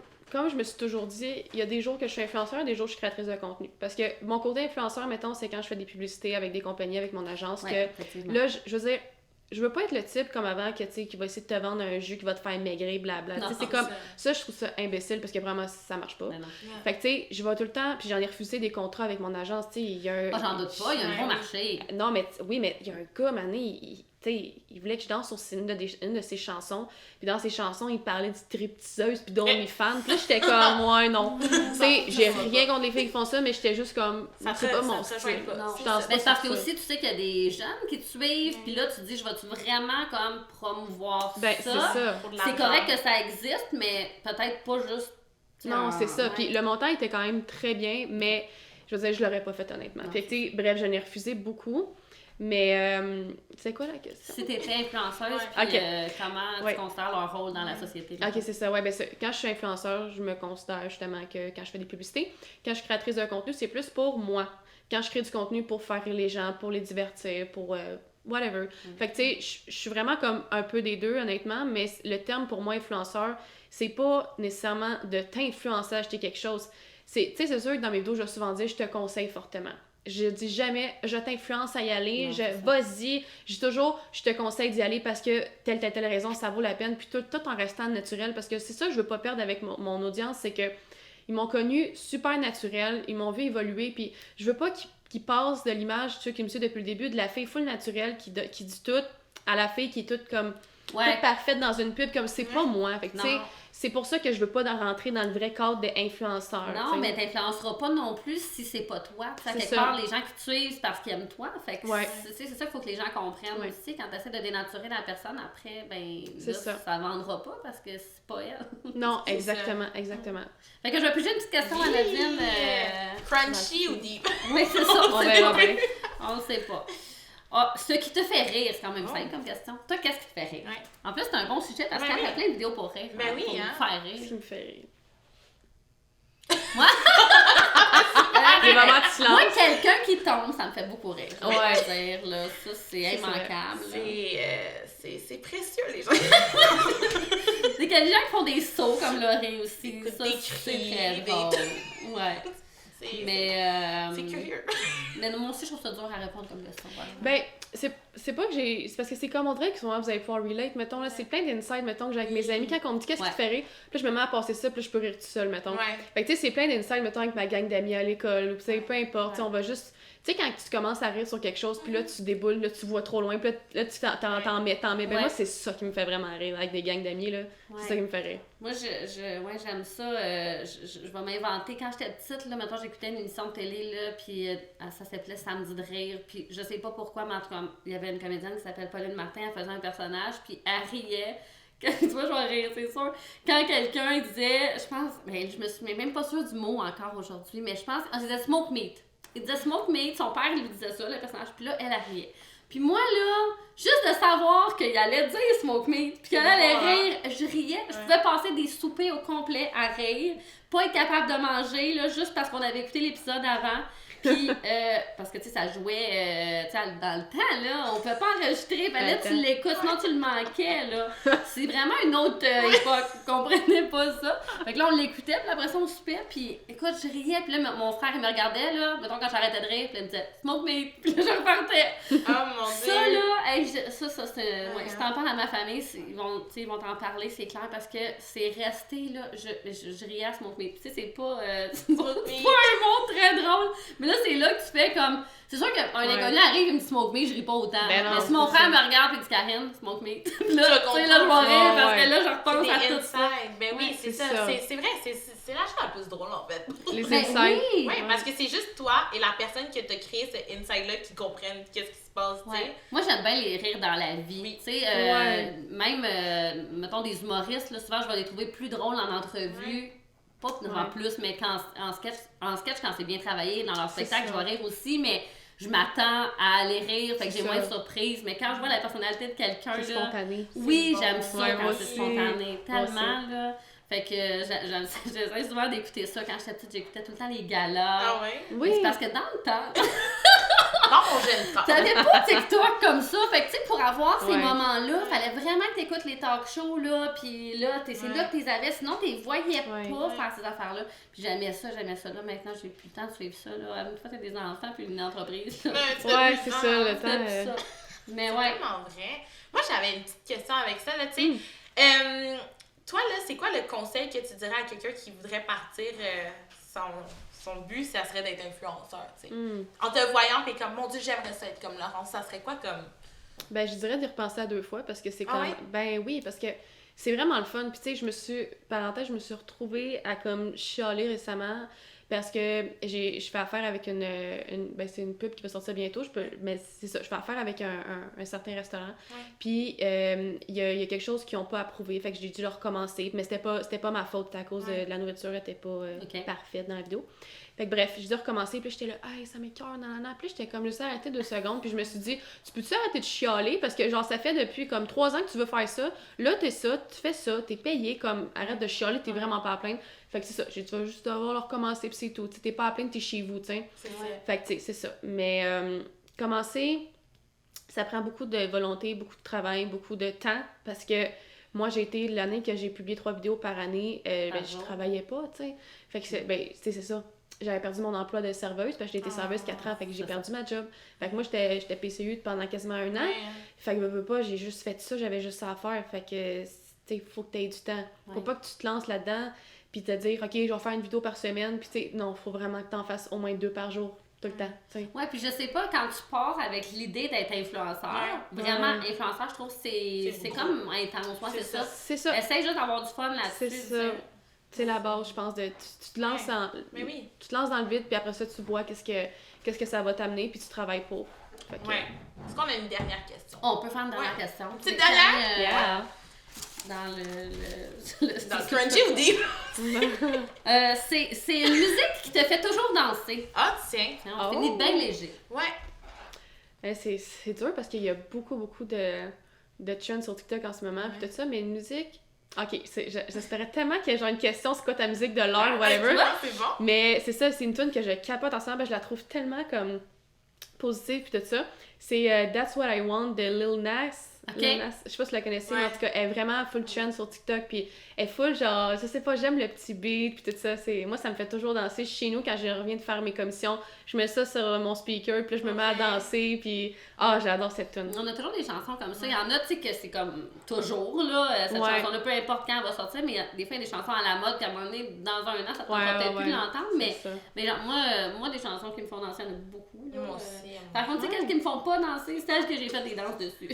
je me suis toujours dit, il y a des jours que je suis influenceur, des jours que je suis créatrice de contenu. Parce que mon côté influenceur, mettons, c'est quand je fais des publicités avec des compagnies, avec mon agence, Ouais, que effectivement. là, je veux dire, je veux pas être le type comme avant que, tu sais, qui va essayer de te vendre un jus qui va te faire maigrir, blabla. Tu sais, Non, c'est comme ça, je trouve ça imbécile parce que vraiment, ça marche pas. Mais non. Fait que, tu sais, je vais tout le temps, puis j'en ai refusé des contrats avec mon agence, tu sais, il y a un... Moi, j'en doute pas, il y a un Ouais, gros oui. marché. Non, mais oui, mais il y a un gars, mané, tu sais, il voulait que je danse sur une de ses chansons. Puis dans ses chansons, il parlait de stripteaseuse puis d'OnlyFans. Puis là, j'étais comme, ouais, non. Tu sais, j'ai rien contre les filles qui font ça, mais j'étais juste comme, Ça c'est te- pas ça mon te style. rejoint pas. Non. Je danse Mais pas c'est parce que sur ça. aussi, tu sais qu'il y a des jeunes qui te suivent, puis là, tu te dis, je vais-tu vraiment comme promouvoir Ben, c'est ça. Pour de C'est l'argent. correct que ça existe, mais peut-être pas juste. Non, c'est ça. Ouais. Puis le montant était quand même très bien, mais je veux dire, je l'aurais pas fait honnêtement. Non, Fait que, tu sais, bref, je n'ai refusé beaucoup. Mais, c'est quoi la question? Si t'étais influenceuse, Ouais. puis Ok. Comment Ouais. tu considères leur rôle dans la société? Ok, c'est ça. Ouais, ben quand je suis influenceur, je me considère justement que quand je fais des publicités, quand je suis créatrice de contenu, c'est plus pour moi. Quand je crée du contenu pour faire rire les gens, pour les divertir, pour whatever. Fait que tu sais, je suis vraiment comme un peu des deux, honnêtement, mais le terme pour moi, influenceur, c'est pas nécessairement de t'influencer à acheter quelque chose. Tu sais, c'est sûr que dans mes vidéos, je vais souvent dire, je te conseille fortement. Je dis jamais, je t'influence à y aller, Non, c'est ça. vas-y. Je dis toujours, je te conseille d'y aller parce que telle raison, ça vaut la peine. Puis tout en restant naturel, parce que c'est ça que je veux pas perdre avec mon audience, c'est que ils m'ont connu super naturel, ils m'ont vu évoluer, puis je veux pas qu'ils passent de l'image, ceux qui me suivent depuis le début, de la fille full naturelle qui dit tout, à la fille qui est toute comme Ouais. toute parfaite dans une pub, comme c'est pas moi. Fait que tu sais, Non. c'est pour ça que je veux pas rentrer dans le vrai cadre d'influenceur. Non, mais t'influenceras pas non plus si c'est pas toi. Tu sais, à C'est quelque ça. part, les gens qui te suivent, c'est parce qu'ils aiment toi. Fait que Ouais. c'est ça qu'il faut que les gens comprennent Ouais. aussi. Quand tu essaies de dénaturer la personne, après, ben, C'est là, ça. vendra pas parce que c'est pas elle. Non, C'est exactement, exactement. Fait que je vais piger une petite question à Nadine. Crunchy ou deep? Oui, c'est ça. On verra bien. On le sait pas. Ah, ce qui te fait rire, c'est quand même simple comme question. Toi, qu'est-ce qui te fait rire? Ouais. En plus, c'est un bon sujet parce Ben qu'elle oui. a plein de vidéos pour rire. Ben oui, pour hein. nous faire rire. Ce qui me fait rire. Moi? Des moments de silence. Moi, quelqu'un qui tombe, ça me fait beaucoup rire. Je vais Ouais. te dire, là, ça, c'est C'est immanquable. là. C'est précieux, les gens. C'est qu'il y a des gens qui font des sauts comme Laurie aussi. Des Ça, c'est cris, très des- drôle. Ouais. C'est Mais, curieux. mais moi aussi, je trouve ça dur à répondre comme question. Voilà. Ben, c'est pas que j'ai. C'est parce que c'est comme on dirait que souvent vous allez pouvoir relate. Mettons, là, c'est plein d'insights, mettons, que j'ai avec mes amis. Quand on me dit qu'est-ce qui te fait rire, puis là, je me mets à passer ça, puis là, je peux rire tout seul, mettons. Ouais. Fait que, tu sais, c'est plein d'insights, mettons, avec ma gang d'amis à l'école, ou tu sais, peu importe, tu sais, on va juste. Tu sais, quand tu commences à rire sur quelque chose, puis là, tu déboules, là, tu vois trop loin, puis là, tu t'en mets. Ben, Ouais. moi, c'est ça qui me fait vraiment rire, avec des gangs d'amis, là. Ouais. C'est ça qui me fait rire. Moi, ouais, j'aime ça. Je vais m'inventer. Quand j'étais petite, là, mettons, j'écoutais une émission de télé, là, puis ça s'appelait Samedi de rire. Puis je sais pas pourquoi, mais en tout cas, il y avait une comédienne qui s'appelle Pauline Martin, elle faisait un personnage, puis elle riait. Tu vois, je vais rire, c'est sûr. Quand quelqu'un disait, je pense, ben, je me suis même pas sûre du mot encore aujourd'hui, mais je pense, elle disait smoke meat. Il disait smoke meat, son père lui disait ça, le personnage, puis là, elle riait. Puis moi, là, juste de savoir qu'il allait dire smoke meat, puis qu'elle allait rire, je riais. Je pouvais passer des soupers au complet à rire, pas être capable de manger, là, juste parce qu'on avait écouté l'épisode avant. Puis, parce que, tu sais, ça jouait, tu sais, dans le temps, là, on peut pas enregistrer, ben là, tu l'écoutes, sinon tu le manquais, là. C'est vraiment une autre époque, on comprenait pas ça. Fait que là, on l'écoutait, puis après ça, on soupait, puis écoute, je riais, puis là, mon frère, il me regardait, là, mettons, quand j'arrêtais de rire, puis il me disait « Smoke meat », puis là, je repartais. Oh mon Dieu! Ça, là, hey, ça, c'est... Ouais, si t'en parles à ma famille, ils vont t'en parler, c'est clair, parce que c'est resté, là, je riais à Smoke meat. Tu sais, c'est pas un mot très drôle, mais là, c'est là que tu fais comme... C'est sûr qu'un inconnu arrive et me dit smoke meat, je ris pas autant. Ben non, mais si mon frère me regarde et dit Karine, smoke meat, là, tu sais, là, je vais rire parce que là, je repense à tout ça. Ben oui, c'est ça. C'est vrai, c'est la chose la plus drôle, en fait. Les Ben insights. oui! Oui, parce que c'est juste toi et la personne qui t'a créé ce inside-là qui comprennent qu'est-ce qui se passe, tu sais. Ouais. Moi, j'aime bien les rires dans la vie. Oui. Tu sais, même, mettons, des humoristes, là, souvent, je vais les trouver plus drôles en entrevue. Pas en plus, mais en sketch, quand c'est bien travaillé, dans leur spectacle, je vais rire aussi, mais je m'attends à aller rire, fait que j'ai moins de surprises. Mais quand je vois la personnalité de quelqu'un, C'est là, spontané. oui, bon. j'aime ça quand c'est spontané. Tellement, aussi. là. Fait que j'essaie souvent d'écouter ça. Quand j'étais petite, j'écoutais tout le temps les galas. Ah ouais? Oui. C'est parce que dans le temps, Non, mon jeune temps. t'avais pas TikTok comme ça. Fait que, tu sais, pour avoir ces Ouais. moments-là, fallait vraiment que t'écoutes les talk shows, là. Puis là, c'est là que t'es avais. Sinon, t'es voyais pas faire ces affaires-là. Puis j'aimais ça. Là. Maintenant, j'ai plus le temps de suivre ça, là. Une fois, t'as des enfants, puis une entreprise. Là. Ouais, c'est ça, le C'était temps. plus ça. Mais C'est ouais. tellement vrai. Moi, j'avais une petite question avec ça, là, tu sais. Toi, là, c'est quoi le conseil que tu dirais à quelqu'un qui voudrait partir son but, ça serait d'être influenceur, tu sais. En te voyant, puis comme, mon Dieu, j'aimerais ça être comme Laurence, ça serait quoi comme... Ben, je dirais d'y repenser à 2 fois parce que c'est Ah comme. ouais? Ben oui, parce que c'est vraiment le fun. Puis tu sais, je me suis retrouvée à comme chialer récemment parce que je fais affaire avec ben c'est une pub qui va sortir bientôt, mais c'est ça, je fais affaire avec un certain restaurant. Puis il y a quelque chose qu'ils n'ont pas approuvé, fait que j'ai dû le recommencer, mais c'était pas ma faute à cause de la nourriture, elle était pas parfaite dans la vidéo. Fait que bref, j'ai dû recommencer, puis j'étais là, hey, ça m'écoeure, nanana. Puis j'étais comme, je sais arrêter 2 secondes, puis je me suis dit, tu peux-tu arrêter de chialer? Parce que, genre, ça fait depuis comme 3 ans que tu veux faire ça. Là, tu fais ça, t'es payé, comme, arrête de chialer, t'es vraiment pas à plaindre. Fait que c'est ça, tu vas juste devoir le recommencer, puis c'est tout. T'es pas à plaindre, t'es chez vous, tu sais. Fait que, tu sais, c'est ça. Mais, commencer, ça prend beaucoup de volonté, beaucoup de travail, beaucoup de temps, parce que moi, j'ai été l'année que j'ai publié 3 vidéos par année, je travaillais pas, tu sais. Fait que, c'est ça. J'avais perdu mon emploi de serveuse parce que j'ai été serveuse 4 ans, fait que j'ai perdu ma job. Fait que moi, j'étais PCU pendant quasiment 1 an. Fait que veux pas, j'ai juste fait ça, j'avais juste ça à faire. Fait que, tu sais, faut que t'aies du temps. Faut pas que tu te lances là-dedans puis te dire, OK, je vais faire une vidéo par semaine. Puis tu sais, non, faut vraiment que t'en fasses au moins 2 par jour, tout le temps, tu sais. Ouais, puis je sais pas, quand tu pars avec l'idée d'être influenceur, vraiment, influenceur, je trouve que c'est comme intense. Moi, c'est ça. C'est ça. Essaye juste d'avoir du fun là-dessus. C'est ça. C'est la base, je pense, de tu te lances tu te lances dans le vide, puis après ça, tu vois qu'est-ce que ça va t'amener, puis tu travailles pour. Fait que... Est-ce qu'on a une dernière question? On peut faire une dernière question. C'est dernière? Dans dans le crunchy ou deep? c'est une musique qui te fait toujours danser. Ah, tiens. On finit bien léger. Ouais. C'est dur parce qu'il y a beaucoup de trends sur TikTok en ce moment, puis tout ça, mais une musique... Ok, j'espérais tellement qu'il y ait genre une question, c'est quoi ta musique de l'heure, whatever. C'est bon. Mais c'est ça, c'est une tune que je capote ensemble, je la trouve tellement comme positive puis tout ça. C'est That's What I Want de Lil Nas. Lil Nas, je sais pas si vous la connaissez, mais en tout cas, elle est vraiment full trend sur TikTok, puis elle est full genre, je sais pas, j'aime le petit beat puis tout ça. Moi, ça me fait toujours danser. Chez nous, quand je reviens de faire mes commissions, je mets ça sur mon speaker, puis là, je me mets à danser, puis j'adore cette tune. On a toujours des chansons comme ça. Il y en a, tu sais, que c'est comme toujours, là, cette chanson-là, peu importe quand elle va sortir, mais des fois, il y a des chansons à la mode qu'à un moment donné, dans 1 an, ça ne peut-être plus l'entendre, mais genre, moi, des chansons qui me font danser, il y en a beaucoup. Là, moi aussi. Par contre, tu sais, celles qui me font pas danser, c'est celles que j'ai fait des danses dessus.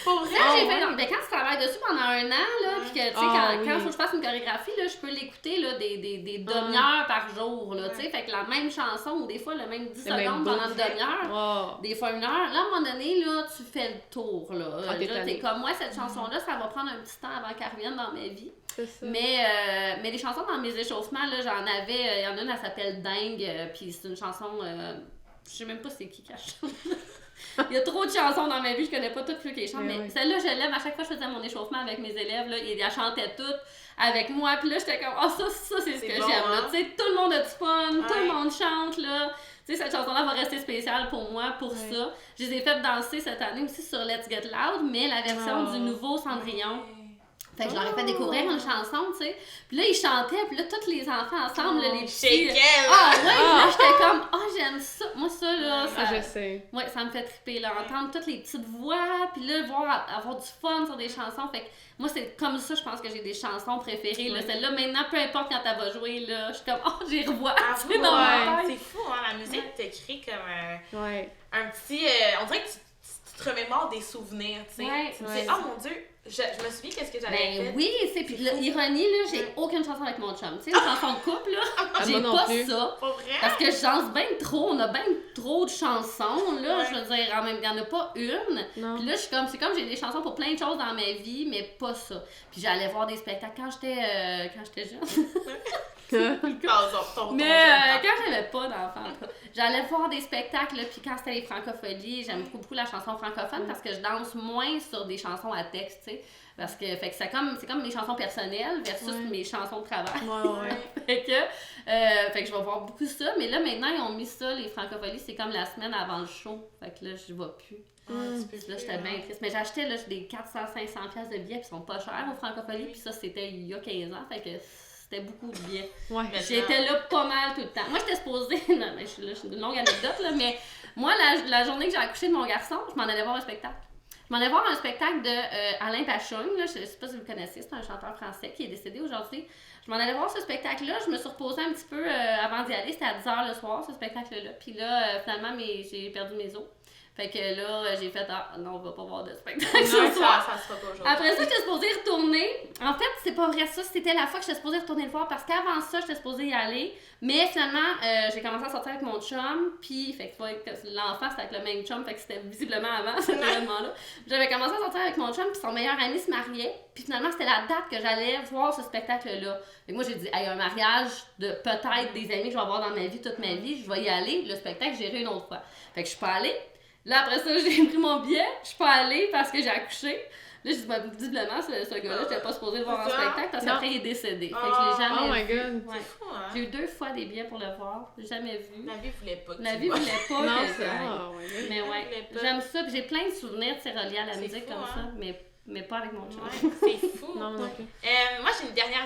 Pour vrai? Ça, j'ai ouais. fait, ben, quand tu travailles dessus pendant un an, là, puis que, tu sais, quand il faut que je fasse une chorégraphie, là, je peux l'écouter, là, des demi-heures par jour, là, tu sais, fait que la même chanson, ou des fois, le même 10 secondes pendant une demi-heure, des fois une heure, là, à un moment donné, là, tu fais le tour, là. Là, t'es comme, moi, cette chanson-là, ça va prendre un petit temps avant qu'elle revienne dans ma vie. C'est ça. Mais les chansons dans mes échauffements, là, j'en avais, il y en a une, elle s'appelle Dingue, puis c'est une chanson, je sais même pas c'est qui a chante. Il y a trop de chansons dans ma vie, je connais pas toutes ceux qui les chantent, mais celle-là, je l'aime. À chaque fois que je faisais mon échauffement avec mes élèves, là, ils chantaient toutes avec moi, puis là, j'étais comme, oh, ça c'est ce que bon, j'aime, hein? Tu sais, tout le monde a du fun, tout le monde chante, là. Tu sais, cette chanson-là va rester spéciale pour moi, pour ça. Je les ai fait danser cette année aussi sur Let's Get Loud, mais la version du nouveau Cendrillon. Fait que je leur ai fait découvrir une chanson, tu sais. Puis là, ils chantaient, puis là, tous les enfants ensemble, là, les petits... Ah ouais, là, j'étais comme, j'aime ça. Moi, ça, là, ça... je sais. Ouais, ça me fait triper, là, entendre toutes les petites voix, puis là, avoir du fun sur des chansons. Fait que moi, c'est comme ça, je pense que j'ai des chansons préférées, là. Celle-là, maintenant, peu importe quand elle va jouer, là, je suis comme, j'y revois. C'est dans ma tête. C'est fou, hein, la musique te crée comme un petit... on dirait que tu te remémores des souvenirs, tu sais. Tu te dis, oh mon Dieu, je me souviens qu'est-ce que j'avais fait. Oui, c'est puis l'ironie, là, j'ai aucune chanson avec mon chum. Tu sais, une chanson de couple, là, j'ai pas ça. Pas vrai? Parce que je danse bien trop, on a bien trop de chansons, là, je veux dire, en même temps, il n'y en a pas une. Puis là, c'est comme j'ai des chansons pour plein de choses dans ma vie, mais pas ça. Puis j'allais voir des spectacles quand j'étais jeune. Mais quand j'avais pas d'enfant, j'allais voir des spectacles, puis quand c'était les francophonies, j'aime beaucoup la chanson francophone parce que je danse moins sur des chansons à texte, tu sais. Parce que fait que c'est comme mes chansons personnelles versus mes chansons de travail. fait que je vais voir beaucoup ça, mais là maintenant ils ont mis ça, les francophonies, c'est comme la semaine avant le show. Fait que là je vais plus. Là j'étais bien triste. Mais j'achetais là, des 400-500$ de billets qui sont pas chers aux francophonies, puis ça c'était il y a 15 ans. Fait que c'était beaucoup de billets. J'étais là pas mal tout le temps. Moi, j'étais supposée... Non, mais je suis une longue anecdote, là, mais moi, la journée que j'ai accouché de mon garçon, je m'en allais voir un spectacle. Je m'en allais voir un spectacle de Alain Pachung, là, je sais pas si vous le connaissez, c'est un chanteur français qui est décédé aujourd'hui. Je m'en allais voir ce spectacle-là, je me suis reposée un petit peu avant d'y aller, c'était à 10h le soir, ce spectacle-là. Puis là, finalement, j'ai perdu mes os. Fait que là, j'ai fait, non, on va pas voir de spectacle ce soir. Ça se fera pas aujourd'hui. Après ça, j'étais supposée y retourner. En fait, c'est pas vrai ça, c'était la fois que j'étais supposée retourner le voir parce qu'avant ça, j'étais supposée y aller. Mais finalement, j'ai commencé à sortir avec mon chum, puis fait que l'enfant, c'était avec le même chum, fait que c'était visiblement avant cet événement-là. J'avais commencé à sortir avec mon chum, puis son meilleur ami se mariait, puis finalement, c'était la date que j'allais voir ce spectacle-là. Fait que moi, j'ai dit, un mariage de peut-être des amis que je vais avoir dans ma vie toute ma vie, je vais y aller. Le spectacle, j'irai une autre fois. Fait que je suis pas allée. Là, après ça, j'ai pris mon billet, je suis pas allée parce que j'ai accouché. Là, je dis, visiblement, ce gars-là, j'étais pas supposée le voir en spectacle parce qu'après, il est décédé. Fait que je l'ai jamais vu. God! C'est fou, hein? J'ai eu 2 fois des billets pour le voir, jamais vu. La vie voulait pas. La vie voulait pas Non, que c'est mais j'aime ça. Puis j'ai plein de souvenirs, tu sais, reliés à la musique fou, comme hein? ça, mais pas avec mon chum. C'est fou. Non, non plus. Moi, j'ai une dernière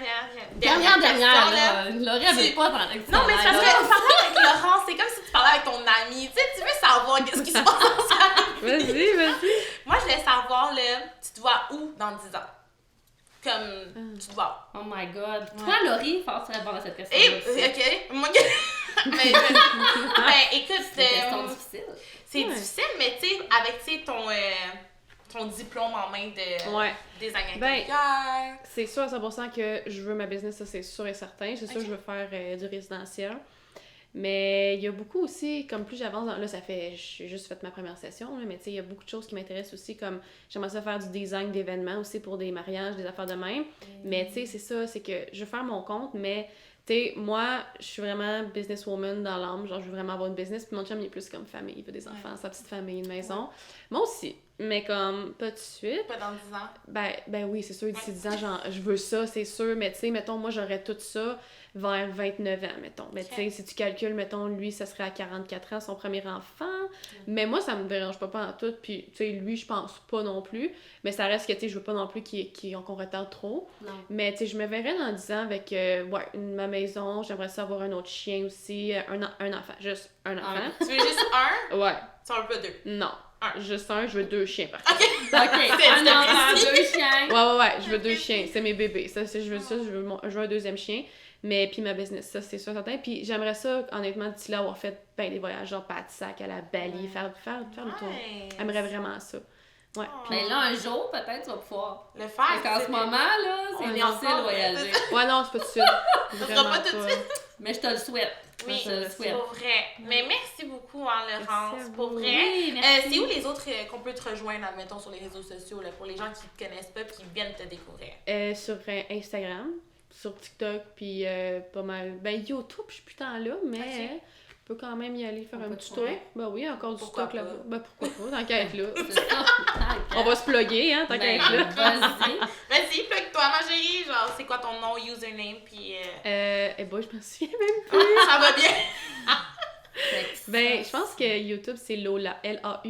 Dernière, question, là. Laurie, elle veut pas dans l'extérieur. Non, mais c'est parce que parler avec Laurence, c'est comme si tu parlais avec ton ami. Tu sais, tu veux savoir qu'est-ce qui se passe dans sa vie. Vas-y. Moi, je voulais savoir, là, tu te vois où dans 10 ans? Comme, tu te vois. Oh my god. Toi, Laurie, faut que tu réponds à cette question. Ok. Moi, ben, écoute, c'est une question difficile. C'est difficile, mais tu sais, avec ton diplôme en main de design intérieur. C'est sûr à 100% que je veux ma business, ça c'est sûr et certain. C'est sûr que je veux faire du résidentiel. Mais il y a beaucoup aussi, comme plus j'avance dans... Là, j'ai juste fait ma première session, là, mais tu sais, il y a beaucoup de choses qui m'intéressent aussi, comme j'aimerais ça faire du design d'événements aussi pour des mariages, des affaires de même. Mais tu sais, c'est ça, c'est que je veux faire mon compte, mais tu sais, moi, je suis vraiment businesswoman dans l'âme, genre je veux vraiment avoir une business, puis mon chum, il est plus comme famille, il veut des enfants, sa petite famille, une maison. Moi aussi, mais comme pas tout de suite. Pas dans 10 ans. Ben oui, c'est sûr, d'ici 10 ans, genre, je veux ça, c'est sûr, mais tu sais, mettons, moi, j'aurais tout ça vers 29 ans, mettons. Mais tu sais, si tu calcules, mettons, lui, ça serait à 44 ans, son premier enfant. Mais moi, ça me dérange pas en tout. Puis, tu sais, lui, je pense pas non plus. Mais ça reste que, tu sais, je veux pas non plus qu'on retarde trop. Non. Mais, tu sais, je me verrais dans 10 ans avec, ma maison. J'aimerais ça avoir un autre chien aussi. Un enfant. Juste un enfant. Tu veux juste un? Ouais. Tu en veux pas 2? Non. Juste un, je veux 2 chiens, par contre. OK, un enfant, 2 chiens. Ouais, je veux 2 chiens. C'est mes bébés. Ça, je veux ça. Je veux un deuxième chien. Mais puis ma business, ça c'est sûr certain. Puis j'aimerais ça, honnêtement, d'ici là, avoir fait des voyages genre pas de sac à la Bali, faire le tour. J'aimerais vraiment ça. Ouais. Oh. Mais là, un jour, peut-être, tu vas pouvoir. Le faire. Parce qu'en c'est- ce moment, là, c'est On est difficile encore, voyager. Ouais, non, c'est pas tout de suite. sera Vraiment pas tout de suite. Mais je te le souhaite. Oui, je te le souhaite. pour vrai. Mais merci beaucoup, hein, Merci Laurence, à pour vous. vrai. Oui, merci. C'est où les autres qu'on peut te rejoindre, admettons, sur les réseaux sociaux, là, pour les gens qui te connaissent pas et qui viennent te découvrir? Sur Instagram, sur TikTok, puis pas mal. Ben, YouTube, je suis plus tant là, mais Ok. on peut quand même y aller faire On un peut petit te tour. trouver. Ben oui, encore du Pourquoi stock pas? là-bas. Ben pourquoi pas, tant qu'à être là. C'est ça. On va se plugger, hein, tant qu'à Ben, être là. vas-y. Vas-y, plug-toi, ma chérie. Genre, c'est quoi ton nom, username, puis... Eh ben, je m'en souviens même. Ça va bien? Ben, je pense que YouTube, c'est Lola, Laula.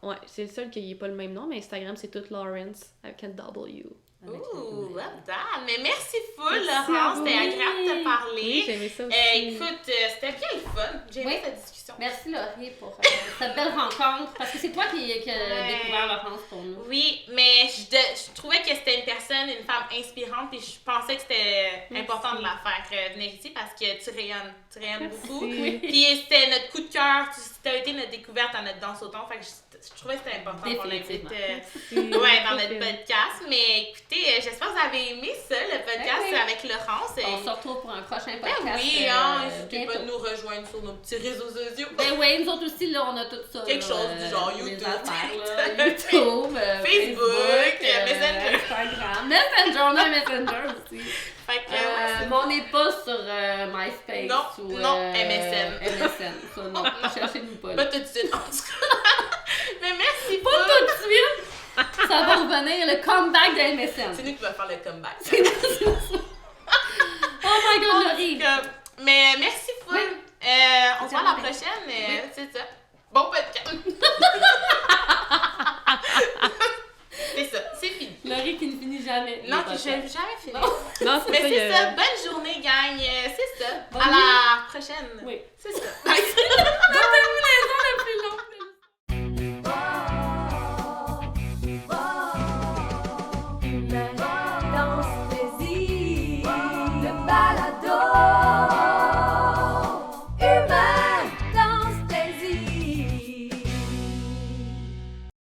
Ouais, c'est le seul qui n'est pas le même nom, mais Instagram, c'est tout Lawrence, avec un W. Ouh, well done. Mais merci full, Merci à Laurence. vous. C'était agréable de te Oui, parler. j'aimais ça aussi. Écoute, c'était bien le fun. J'ai aimé Oui. cette discussion. Merci Laurie pour cette belle rencontre. Parce que c'est toi qui a Ouais. découvert Laurence pour nous. Oui, mais je trouvais que c'était une personne, une femme inspirante, puis je pensais que c'était Merci. important de la faire venir ici parce que tu rayonnes beaucoup. Merci. Puis c'était notre coup de cœur, tu as été notre découverte à notre danse au temps, fait que je trouvais que c'était important qu'on l'invite Définitivement. dans notre podcast. Mais écoutez, j'espère que vous avez aimé ça, le podcast Oui. avec Laurence. On se retrouve pour un prochain Ben podcast. oui, hein, n'hésitez pas bientôt. de nous rejoindre sur nos petits réseaux sociaux. Ben oui, nous autres aussi, là, on a tout ça. Quelque là, chose du genre les YouTube, affaires, là, TikTok, YouTube, Facebook, Messenger. Instagram. Messenger, on a un Messenger aussi. Fait que, Mais on n'est pas sur MySpace Non, ou non, MSN. MSN. Ça, non, cherchez-nous pas. pas Là. tout de suite, en tout cas. Mais merci Pas full. tout de suite! Ça va revenir, le comeback de MSN. C'est nous qui va faire le comeback. Oh my god, Laurie! Mais merci full. Oui. On se voit la prochaine. Oui. C'est ça. Bon podcast. C'est ça, c'est fini. Laurie qui ne finit jamais. Non, les que je vais podcasts. jamais finir. Non. Non, c'est Mais ça, c'est ça. Bonne journée, gang. C'est ça. Bonne À la prochaine. Oui.